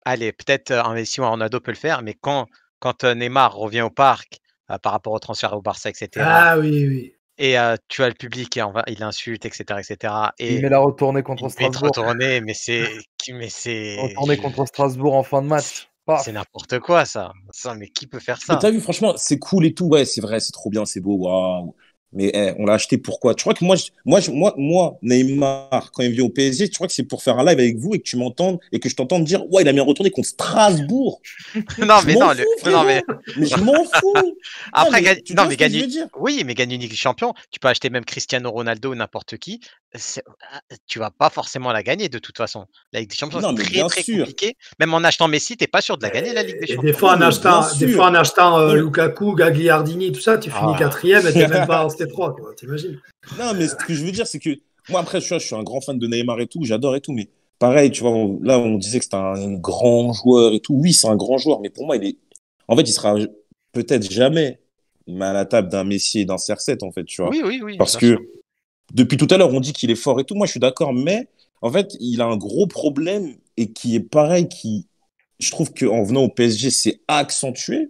D: allez, peut-être un Messi ou un Ronaldo peut le faire, mais quand Neymar revient au parc, par rapport au transfert au Barça, et cetera,
B: Ah oui.
D: et tu as le public et il insulte, et cetera,
A: il
D: et
A: met la retournée
D: il
A: contre
D: met une
A: Strasbourg.
D: retournée, mais
A: Retournée contre Strasbourg en fin de match.
D: c'est
A: Paf.
D: n'importe quoi ça. Ça, mais qui peut faire
C: Mais
D: ça?
C: t'as vu, franchement, c'est cool et tout. Ouais, c'est vrai, c'est trop bien, c'est beau. Waouh. Mais on l'a acheté pourquoi? Tu crois que moi, Neymar, quand il vient au PSG, tu crois que c'est pour faire un live avec vous et que tu m'entendes et que je t'entende dire, ouais, il a mis un retourné contre Strasbourg.
D: Non,
C: Je
D: mais
C: m'en
D: non,
C: fous,
D: non,
C: frérot.
D: mais
C: Mais je m'en fous. Non,
D: après,
C: mais tu
D: non,
C: vois
D: mais
C: ce que je veux dire?
D: oui, mais gagne une Ligue des Champions, tu peux acheter même Cristiano Ronaldo ou n'importe qui, tu vas pas forcément la gagner de toute façon. La Ligue des Champions,
C: Non,
D: c'est
C: mais
D: très,
C: bien
D: très
C: sûr.
D: compliqué. Même en achetant Messi, tu pas sûr de la gagner, la Ligue des
B: Et des
D: Champions.
B: fois,
C: Non, mais bien
B: des
C: sûr.
B: fois, en achetant
C: Non, mais,
B: Lukaku, Gagliardini, tout ça, tu finis
D: Ah,
B: quatrième et t'es même pas en stage 3, quoi. T'imagines?
C: non, mais ce que je veux dire, c'est que moi, après, tu vois, je suis un grand fan de Neymar et tout, j'adore et tout, mais pareil, tu vois, là, on disait que c'était un grand joueur et tout. Oui, c'est un grand joueur, mais pour moi, en fait, il sera peut-être jamais mais à la table d'un Messi et d'un CR7, en fait, tu vois.
D: oui, oui, oui,
C: Parce
D: bien sûr.
C: que depuis tout à l'heure, on dit qu'il est fort et tout. Moi, je suis d'accord, mais en fait, il a un gros problème et qui est pareil, je trouve qu'en venant au PSG, c'est accentué,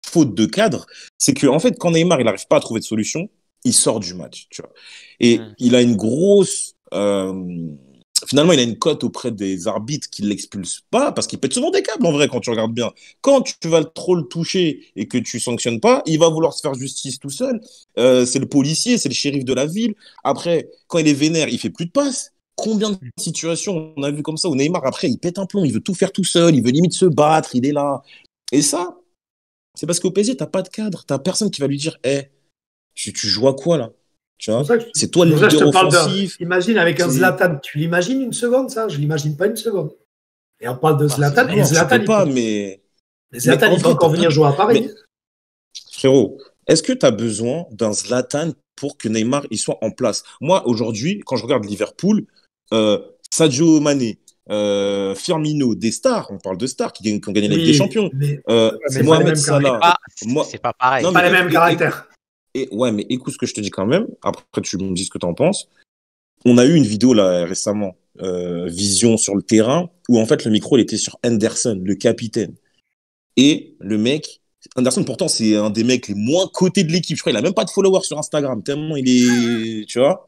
C: faute de cadre. C'est que, en fait, quand Neymar, il n'arrive pas à trouver de solution, il sort du match, tu vois. Et
D: Mm.
C: il a une grosse. Finalement, il a une cote auprès des arbitres qui ne l'expulsent pas parce qu'il pète souvent des câbles en vrai quand tu regardes bien. Quand tu vas trop le toucher et que tu sanctionnes pas, il va vouloir se faire justice tout seul. C'est le policier, c'est le shérif de la ville. Après, quand il est vénère, il fait plus de passes. Combien de situations on a vu comme ça où Neymar, après, il pète un plomb, il veut tout faire tout seul, il veut limite se battre, il est là. Et ça, c'est parce qu'au PSG, t'as pas de cadre. T'as personne qui va lui dire, tu joues à quoi là? Tu vois? C'est toi
B: C'est
C: le
B: pour ça que je
C: leader
B: te parle
C: offensif.
B: Imagine avec un
C: C'est...
B: Zlatan. Tu l'imagines une seconde, ça? Je l'imagine pas une seconde. Et on parle de Zlatan.
C: Non,
B: Et
C: non, tu
B: Zlatan,
C: peux pas, mais
B: Zlatan,
C: en
B: il peut
C: vrai,
B: encore venir jouer à Paris.
C: mais frérot, est-ce que tu as besoin d'un Zlatan pour que Neymar il soit en place? Moi, aujourd'hui, quand je regarde Liverpool, euh, Sadio Mané, Firmino, des stars, on parle de stars qui ont gagné la Ligue des
B: Oui,
C: Champions.
B: mais
A: Mais
B: c'est pas les
C: Mohamed
B: mêmes
C: Salah.
B: caractères.
C: Moi,
D: C'est pas pareil.
C: non,
B: C'est
C: mais
B: pas les mêmes caractères.
C: ouais, mais écoute ce que je te dis quand même. Après, tu me dis ce que tu en penses. On a eu une vidéo là récemment, Vision sur le terrain, où en fait le micro il était sur Henderson, le capitaine. Et le mec, Anderson, pourtant, c'est un des mecs les moins cotés de l'équipe. Je crois qu'il a même pas de followers sur Instagram, tellement il est. Tu vois?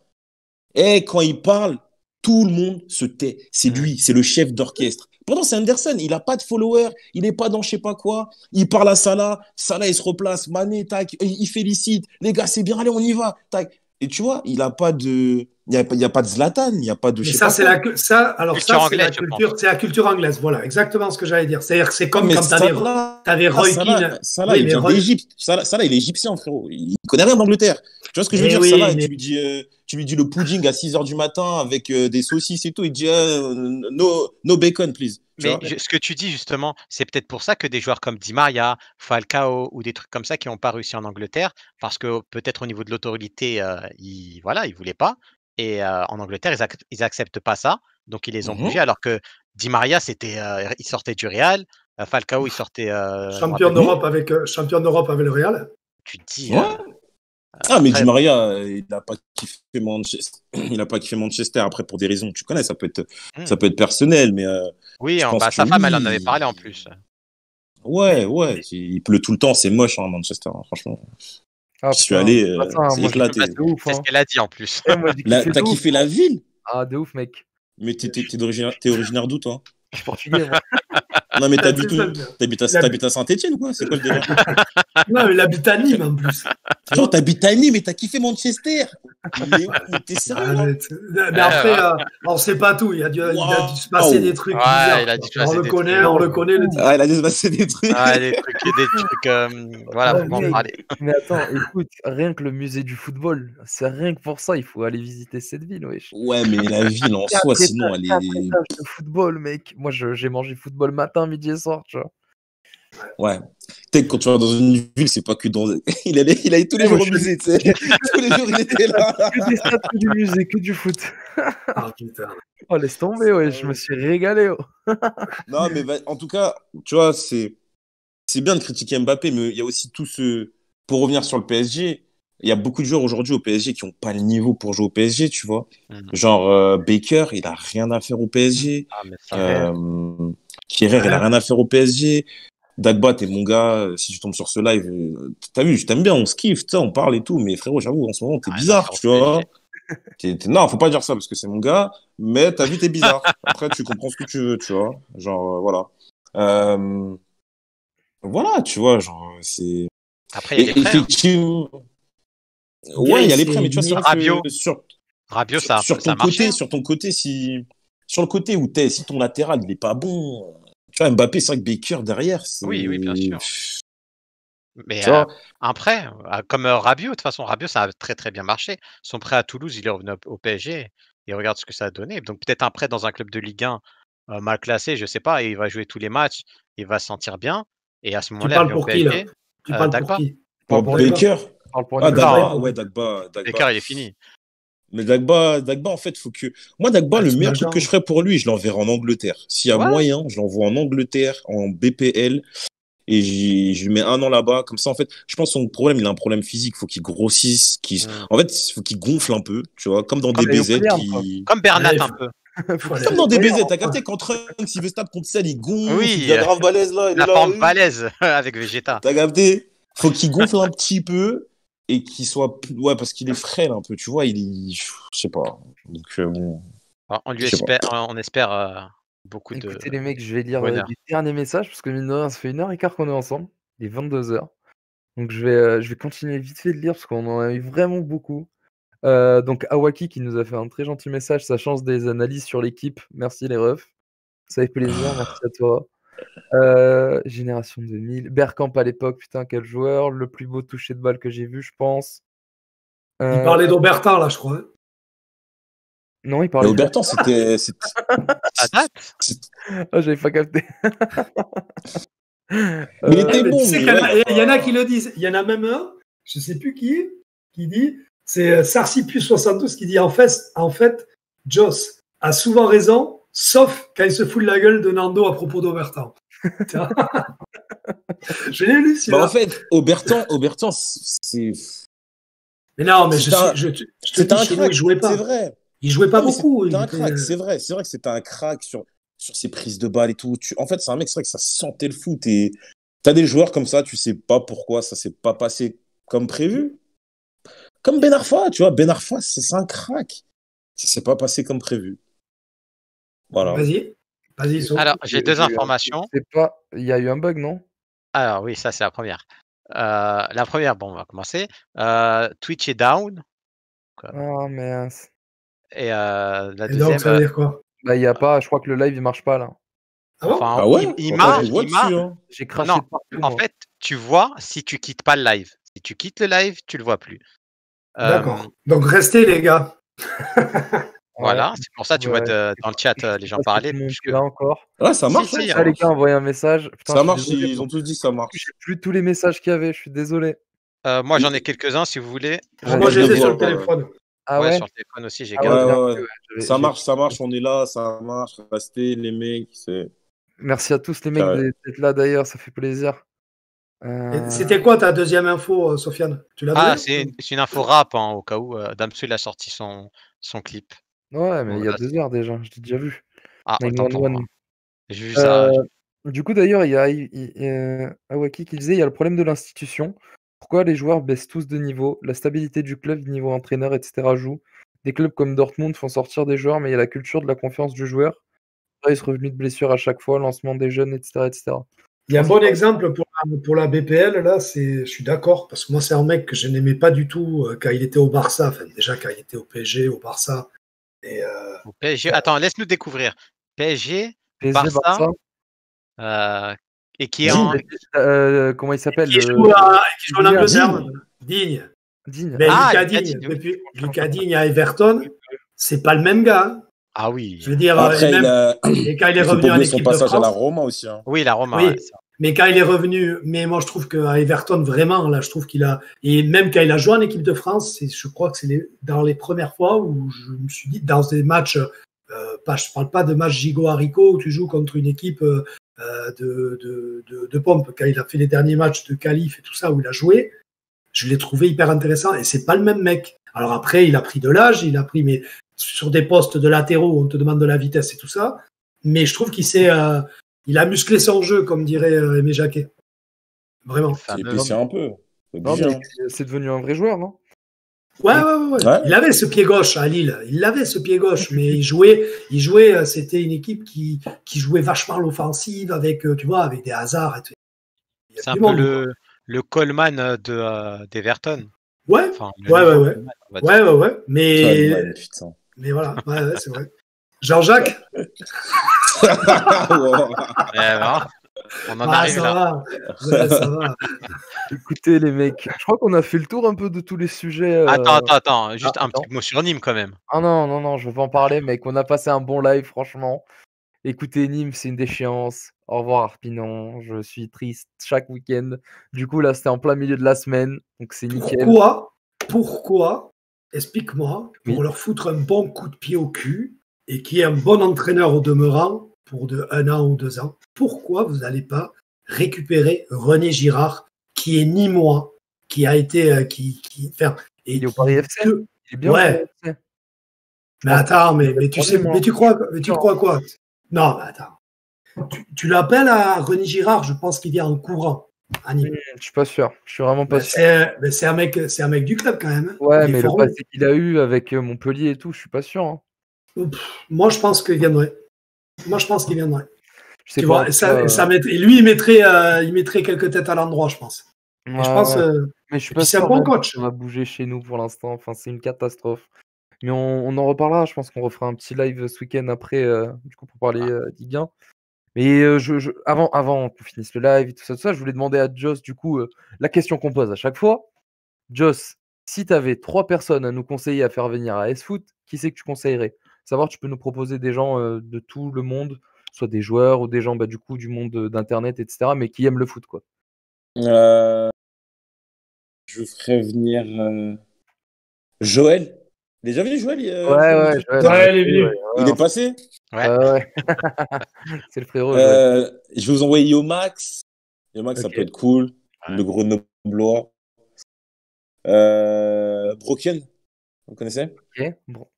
C: Et quand il parle, Tout le monde se tait. C'est lui, c'est le chef d'orchestre. Pourtant, c'est Anderson. Il n'a pas de followers. Il n'est pas dans je sais pas quoi. Il parle à Salah. Salah, il se replace. Mané, tac. Il félicite. Les gars, c'est bien. Allez, on y va. Tac. Et tu vois, il n'a pas de. Il y a pas de Zlatan. Il n'y a pas de.
B: Mais ça, c'est la culture, c'est la culture anglaise. Voilà, exactement ce que j'allais dire. C'est-à-dire que c'est comme quand t'avais Roy Keane.
C: Salah, il vient d'Égypte. Salah, il est égyptien, frérot. Il connaît rien d'Angleterre. Tu vois ce que je veux dire, Salah, tu lui dis le pudding à 6h du matin avec des saucisses et tout. Il dit no bacon, please.
D: Mais ce que tu dis justement, c'est peut-être pour ça que des joueurs comme Di Maria, Falcao ou des trucs comme ça qui n'ont pas réussi en Angleterre, parce que peut-être au niveau de l'autorité, ils voulaient pas. Et en Angleterre, ils acceptent pas ça, donc ils les ont bougés. Alors que Di Maria, il sortait du Real, Falcao, il sortait
B: champion d'Europe avec le Real.
D: Tu te dis.
C: Mais Di Maria, il n'a pas kiffé Manchester. Il n'a pas kiffé Manchester après pour des raisons. Tu connais, ça peut être personnel, mais.
D: Oui, sa femme, elle en avait parlé en plus.
C: Ouais. Il pleut tout le temps, c'est moche, Manchester, franchement. Je suis allé, c'est éclaté.
D: C'est ce qu'elle a dit en plus.
C: T'as kiffé la ville?
A: Ah, de ouf, mec.
C: Mais t'es originaire d'où, toi?
A: Je suis portugais, moi.
C: Non, mais t'habites à Saint-Etienne ou quoi? C'est quoi le délire?
B: Non, mais il habite à Nîmes en plus.
C: Genre, t'habites à Nîmes, mais t'as kiffé Manchester. Mais t'es sérieux?
B: Mais après, on sait pas tout. Il a dû se passer des trucs bizarres. On le connaît.
C: Il a dû se passer des trucs.
D: Des trucs, voilà, faut en parler.
A: Mais attends, écoute, rien que le musée du football, c'est rien que pour ça, il faut aller visiter cette ville, wesh.
C: Ouais, mais la ville en soi, sinon, elle est.
A: Le football, mec. Moi, j'ai mangé football matin, midi et soir, tu vois.
C: Ouais. Peut-être quand tu vas dans une ville, c'est pas que dans. Il allait tous les jours au musée, tu sais. Tous les jours, il était là.
A: Que des stats, que du musée, que du foot.
B: Ah putain.
A: Oh, laisse tomber, ouais, je me suis régalé.
C: Non, mais en tout cas, tu vois, c'est bien de critiquer Mbappé, mais il y a aussi tout ce. Pour revenir sur le PSG, il y a beaucoup de joueurs aujourd'hui au PSG qui n'ont pas le niveau pour jouer au PSG, tu vois. Genre Baker, il a rien à faire au PSG. Kehrer, il a rien à faire au PSG. Dagba, t'es mon gars, si tu tombes sur ce live, t'as vu, je t'aime bien, on se kiffe, on parle et tout, mais frérot, j'avoue, en ce moment, t'es bizarre, tu vois. Non, faut pas dire ça parce que c'est mon gars, mais t'as vu, t'es bizarre. Après, tu comprends ce que tu veux, tu vois. Genre, voilà. Voilà, tu vois, genre, c'est.
D: Après, il y a les prêts.
C: Effectivement. Ouais, il y a les prêts, mais tu vois, c'est
D: Rabiot,
C: sur ton côté, sur le côté où si ton latéral, il est pas bon. Tu vois, Mbappé, c'est vrai que Baker derrière, c'est.
D: Oui, bien sûr. Mais après, comme Rabiot, de toute façon, Rabiot, ça a très très bien marché. Son prêt à Toulouse, il est revenu au PSG et regarde ce que ça a donné. Donc peut-être un prêt dans un club de Ligue 1 mal classé, je sais pas, et il va jouer tous les matchs, il va se sentir bien. Et à ce moment-là,
B: tu parles pour qui, là? Tu parles pour qui?
C: Pour Baker.
D: Dagba. Baker, il est fini.
C: Mais Dagba, en fait, faut que. Moi, Dagba, le meilleur truc que je ferais pour lui, je l'enverrai en Angleterre. S'il y a moyen, je l'envoie en Angleterre, en BPL, et je lui mets 1 an là-bas. Comme ça, en fait, je pense que son problème, il a un problème physique. Faut qu'il grossisse, en fait, il faut qu'il gonfle un peu, tu vois, comme dans des BZ.
D: Comme Bernat, un peu.
C: Comme dans des BZ, t'as capté quand Trunks, il veut se taper contre celle, il gonfle, il
D: y
C: a grave balèze là.
D: La forme balèze avec Vegeta.
C: T'as capté? Faut qu'il gonfle un petit peu. Et qu'il soit parce qu'il est frêle un peu, tu vois, je sais pas. Donc bon.
D: On espère beaucoup de.
A: Écoutez les mecs, je vais lire les derniers messages parce que mine de rien, ça fait 1h15 qu'on est ensemble, il est 22h. Donc je vais continuer vite fait de lire parce qu'on en a eu vraiment beaucoup. Donc Awaki qui nous a fait un très gentil message, ça change des analyses sur l'équipe. Merci les refs. Ça fait plaisir, merci à toi. Génération 2000. Bergkamp à l'époque, putain, quel joueur. Le plus beau toucher de balle que j'ai vu, je pense.
B: Il parlait d'Aubertin, là, je crois.
A: Non, il parlait
C: d'Aubertin, c'était.
A: J'avais pas capté.
C: Mais il était bon.
B: Il y en a qui le disent. Il y en a même un, je sais plus qui dit, c'est Sarcipius 72 qui dit en fait, Joss a souvent raison, sauf quand il se fout de la gueule de Nando à propos d'Aubertin. Je l'ai lu,
C: en fait, Aubertin, c'est.
B: Mais non, mais je te dis, chez nous, il jouait pas.
C: C'est vrai.
B: Il jouait pas beaucoup.
C: C'était un crack, c'est vrai que c'était un crack sur ses prises de balles et tout. En fait, c'est un mec, c'est vrai que ça sentait le foot. Et t'as des joueurs comme ça, tu sais pas pourquoi ça s'est pas passé comme prévu. Comme Ben Arfa, tu vois, Ben Arfa, c'est un crack. Ça s'est pas passé comme prévu. Voilà.
B: Vas-y, So.
D: Alors, j'ai deux informations.
A: C'est pas. Il y a eu un bug, non?
D: Alors oui, ça c'est la première. La première, bon, on va commencer. Twitch est down.
A: Ah, mince.
D: Et la
B: Et
D: deuxième,
B: donc, ça veut dire quoi?
A: Bah, il y a pas. Je crois que le live il marche pas là.
B: Ah bon?
D: enfin,
C: Ah ouais?
D: il
C: Pourtant,
D: marche,
C: je le vois
D: il marche.
C: dessus, hein.
A: J'ai craché
D: Non,
A: de partout.
D: en
A: moi.
D: fait, tu vois si tu quittes pas le live. Si tu quittes le live, tu le vois plus.
B: D'accord. Donc, restez, les gars.
D: Voilà, c'est pour ça tu vois
A: Ouais.
D: dans le chat les gens parler.
A: Tout le monde
D: Puisque...
A: est là encore.
C: Ouais, ça
D: Si,
C: marche,
D: si,
C: ouais,
D: il y
C: ça
A: Ah, les
C: marche.
A: gars, envoyez un message. Putain,
C: Ça
A: je suis
C: marche,
A: désolé,
C: ils ont tous dit que ça marche.
A: j'ai plus tous les messages qu'il y avait. Je suis désolé.
D: Moi, j'en ai quelques-uns si vous voulez.
B: Ah, moi, je
C: viens
B: les ai
C: de
B: sur le
C: voir,
B: téléphone.
A: Ah
D: Ouais,
A: ouais?
D: sur le téléphone aussi, j'ai
A: Ah
C: Ouais,
A: ouais,
D: gardé.
A: bien
C: ouais,
A: vu,
C: ouais.
A: ouais.
C: Ça marche, on est là, ça marche. Restez, les mecs. C'est
A: Merci à tous les mecs
C: carré.
A: d'être là d'ailleurs, ça fait plaisir.
B: Et c'était quoi ta deuxième info, Sofiane? Tu l'as
D: Ah,
B: donnée?
D: c'est une info rap, hein, au cas où Damso il a sorti son clip.
A: Ouais, mais il y a
D: Voilà.
A: 2 heures déjà, je l'ai déjà vu.
D: Ah, autant pour
A: 911.
D: moi. J'ai vu ça.
A: Du coup, d'ailleurs, il y a Awaki qui disait il y a le problème de l'institution. Pourquoi les joueurs baissent tous de niveau? La stabilité du club, niveau entraîneur, etc. joue. Des clubs comme Dortmund font sortir des joueurs, mais il y a la culture de la confiance du joueur. Il se revenu de blessure à chaque fois, lancement des jeunes, etc. etc.
B: Il y a un bon exemple pour la BPL, là, je suis d'accord, parce que moi, c'est un mec que je n'aimais pas du tout quand il était au Barça, enfin, déjà quand il était au PSG, au Barça. Et,
D: Au PSG. Attends, laisse-nous découvrir. PSG,
A: PSG,
D: Barça,
A: Barça.
D: et qui est en.
A: Comment il s'appelle
B: qui joue en Angleterre, maintenant. Digne.
A: Digne.
B: Mais
D: Ah,
B: Lucas
D: Lucas
B: Digne,
D: Digne, oui.
B: depuis Lucas Digne à Everton, c'est pas le même gars. Hein.
D: Ah oui.
B: Je veux dire,
C: Après,
B: et quand il est
C: il faut
B: revenu
C: pas
B: en
C: oublier son
B: équipe de
C: passage à la
B: France,
C: Roma aussi. Hein.
D: Oui, la Roma.
B: oui,
D: Ouais, ça.
B: mais quand il est revenu, mais moi je trouve qu'à Everton, vraiment, là, je trouve qu'il a, et même quand il a joué en équipe de France, je crois que c'est dans les premières fois où je me suis dit, dans des matchs, je parle pas de matchs gigot-haricot où tu joues contre une équipe de pompe. Quand il a fait les derniers matchs de qualif et tout ça, où il a joué, je l'ai trouvé hyper intéressant et c'est pas le même mec. Alors après, il a pris de l'âge, mais sur des postes de latéraux où on te demande de la vitesse et tout ça, mais je trouve il a musclé son jeu, comme dirait Aimé Jacquet. Vraiment.
C: C'est épaissé un peu.
A: Non, mais c'est devenu un vrai joueur, non?
B: Ouais. Il avait ce pied gauche à Lille. Il avait ce pied gauche, mais il jouait. C'était une équipe qui jouait vachement à l'offensive avec, tu vois, avec des hasards. Et tout.
D: C'est un peu le Coleman d'Everton.
B: Ouais.
D: Enfin,
B: Ouais. Mais
C: Coleman, putain.
B: Mais voilà, ouais, c'est vrai. Jean-Jacques.
D: On en arrive là.
B: Ouais, ça va.
A: Écoutez les mecs, je crois qu'on a fait le tour un peu de tous les sujets.
D: Attends, juste un petit mot sur Nîmes quand même.
A: Ah non, je veux pas en parler, mec. On a passé un bon live, franchement. Écoutez, Nîmes, c'est une déchéance. Au revoir, Arpinon. Je suis triste chaque week-end. Du coup, là, c'était en plein milieu de la semaine, donc c'est nickel.
B: Pourquoi explique-moi, pour leur foutre un bon coup de pied au cul et qui est un bon entraîneur au demeurant pour de 1 an ou 2 ans, pourquoi vous n'allez pas récupérer René Girard, qui est Nîmois, qui a été.
A: Il est au Paris FC. Il est bien
B: ouais.
A: au Paris FC.
B: Mais attends, mais tu crois quoi? Non, mais attends. Tu l'appelles à René Girard, je pense qu'il vient en courant.
A: Je suis pas sûr. Je suis vraiment pas sûr.
B: C'est un mec du club quand même.
A: Ouais, mais le passé qu'il a eu avec Montpellier et tout, je suis pas sûr. Hein.
B: Moi, je pense qu'il viendrait.
A: Je sais
B: tu
A: pas,
B: vois, et lui, il mettrait quelques têtes à l'endroit, je pense.
A: Ouais,
B: je pense.
A: Mais je suis pas
B: c'est
A: sûr
B: un bon coach.
A: Ça va bouger chez nous pour l'instant. Enfin, c'est une catastrophe. Mais on en reparlera. Je pense qu'on refera un petit live ce week-end après, du coup, pour parler Ligue 1. Mais avant qu'on finisse le live et tout ça, je voulais demander à Joss, du coup, la question qu'on pose à chaque fois. Joss, si tu avais 3 personnes à nous conseiller à faire venir à S-Foot, qui c'est que tu conseillerais? Savoir, tu peux nous proposer des gens de tout le monde, soit des joueurs ou des gens du coup du monde d'internet, etc., mais qui aiment le foot, quoi.
C: Je ferais venir Joël. Déjà vu Joël?
A: Ouais,
B: il est venu.
C: Il est passé?
A: Ouais. C'est le frérot.
C: Je vais vous envoyer Yomax. Yomax, ça
A: Ok.
C: peut être cool.
D: Ouais.
C: Le Grenoblois. Broken, vous connaissez?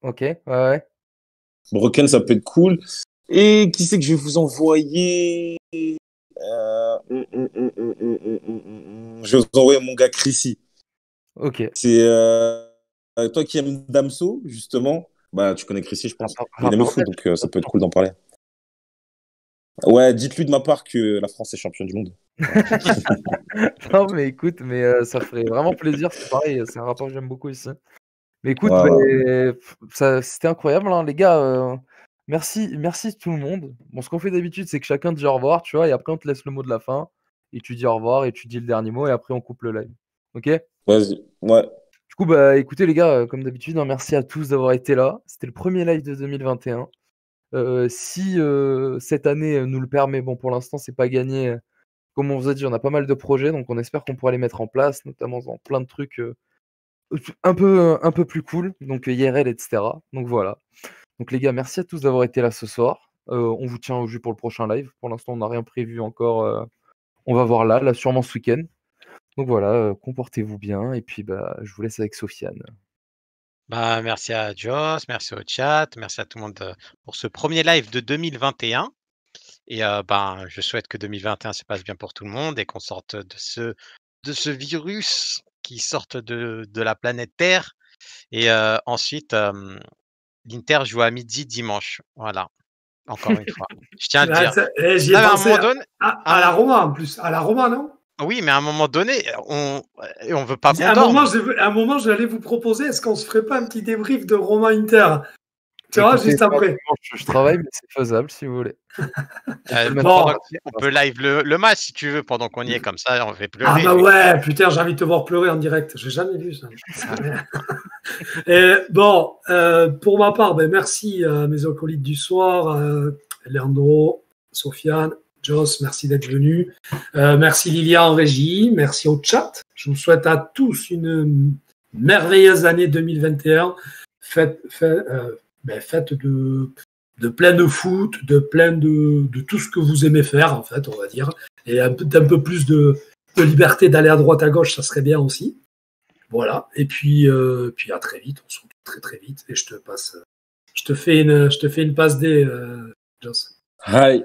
A: Ok, ouais.
C: Broken, ça peut être cool. Et qui c'est que je vais vous envoyer? Je vais vous envoyer mon gars Chrissy.
A: Ok.
C: C'est toi qui aimes Damso, justement. Bah, tu connais Chrissy, je pense. Il aime le
A: Rapport
C: foot, donc ça peut être cool d'en parler. Ouais, dites-lui de ma part que la France est championne du monde.
A: Non, mais écoute, ça ferait vraiment plaisir. C'est pareil, c'est un rapport que j'aime beaucoup ici. Mais écoute,
C: Voilà.
A: c'était incroyable, hein, les gars. Merci tout le monde. Bon, ce qu'on fait d'habitude, c'est que chacun dit au revoir, tu vois, et après on te laisse le mot de la fin, et tu dis au revoir, et tu dis le dernier mot, et après on coupe le live. Ok?
C: Vas-y. Ouais.
A: Du coup, bah écoutez les gars, comme d'habitude, hein, merci à tous d'avoir été là. C'était le premier live de 2021. Si cette année nous le permet, bon pour l'instant c'est pas gagné. Comme on vous a dit, on a pas mal de projets, donc on espère qu'on pourra les mettre en place, notamment dans plein de trucs un peu plus cool, donc IRL, etc. Donc voilà. Donc les gars, merci à tous d'avoir été là ce soir. On vous tient au jus pour le prochain live. Pour l'instant, on n'a rien prévu encore. On va voir là sûrement ce week-end. Donc voilà, comportez-vous bien, et puis bah, je vous laisse avec Sofiane.
D: Bah, merci à Joss, merci au chat, merci à tout le monde pour ce premier live de 2021. Et ben, je souhaite que 2021 se passe bien pour tout le monde et qu'on sorte de ce virus qui sorte de la planète Terre. Et ensuite, l'Inter joue à midi dimanche. Voilà, encore une fois. Je tiens à le dire.
B: J'y ai
D: Non, mais à un
B: pensé
D: moment donné,
B: à la Roma en plus. À la Roma, non?
D: oui, mais à un moment donné, on veut pas qu'on
B: À
D: dorme.
B: un moment, j'allais vous proposer, est-ce qu'on se ferait pas un petit débrief de Roma Inter? Tu vois,
A: Écoutez,
B: juste après.
A: je travaille, mais c'est faisable si vous voulez.
B: Bon.
D: On peut live le match si tu veux pendant qu'on y est comme ça, on fait
B: Ah
D: pleurer.
B: bah ouais, putain, j'ai envie de te voir pleurer en direct. J'ai jamais vu ça. Et bon, pour ma part, ben, merci à mes acolytes du soir, Leandro, Sofiane, Joss, merci d'être venu. Merci Lilia en régie, merci au chat. Je vous souhaite à tous une merveilleuse année 2021. Faites de plein de foot, de plein de tout ce que vous aimez faire, en fait, on va dire. Et d'un peu plus de liberté d'aller à droite à gauche, ça serait bien aussi. Voilà. Et puis à très vite. On se retrouve très très vite. Et je te fais une passe D, Joss.
C: Hi,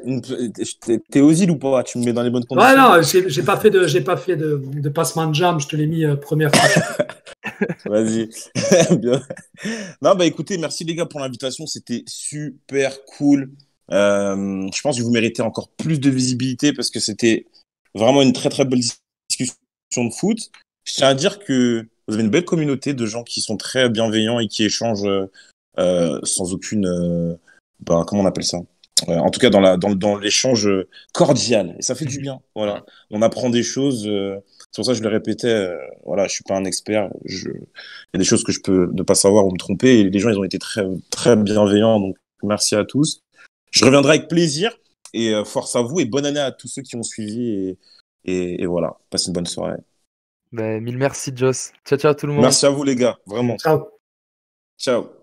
C: t'es aux îles ou pas? Tu me mets dans les bonnes conditions?
B: Ouais, non, j'ai pas fait de passement de jambe. Je te l'ai mis première fois.
C: Vas-y. Bien. Non, bah écoutez, merci les gars pour l'invitation. C'était super cool. Je pense que vous méritez encore plus de visibilité parce que c'était vraiment une très très belle discussion de foot. Je tiens à dire que vous avez une belle communauté de gens qui sont très bienveillants et qui échangent sans aucune, comment on appelle ça? En tout cas, dans l'échange cordial. Et ça fait du bien. Voilà. On apprend des choses. C'est pour ça que je le répétais. Voilà, je suis pas un expert. Il y a des choses que je peux ne pas savoir ou me tromper. Et les gens, ils ont été très, très bienveillants. Donc, merci à tous. Je reviendrai avec plaisir. Et force à vous. Et bonne année à tous ceux qui ont suivi. Et voilà. Passez une bonne soirée.
A: Ben, mille merci, Joss. Ciao, ciao tout le monde.
C: Merci à vous, les gars. Vraiment.
B: Ciao.
C: Ciao.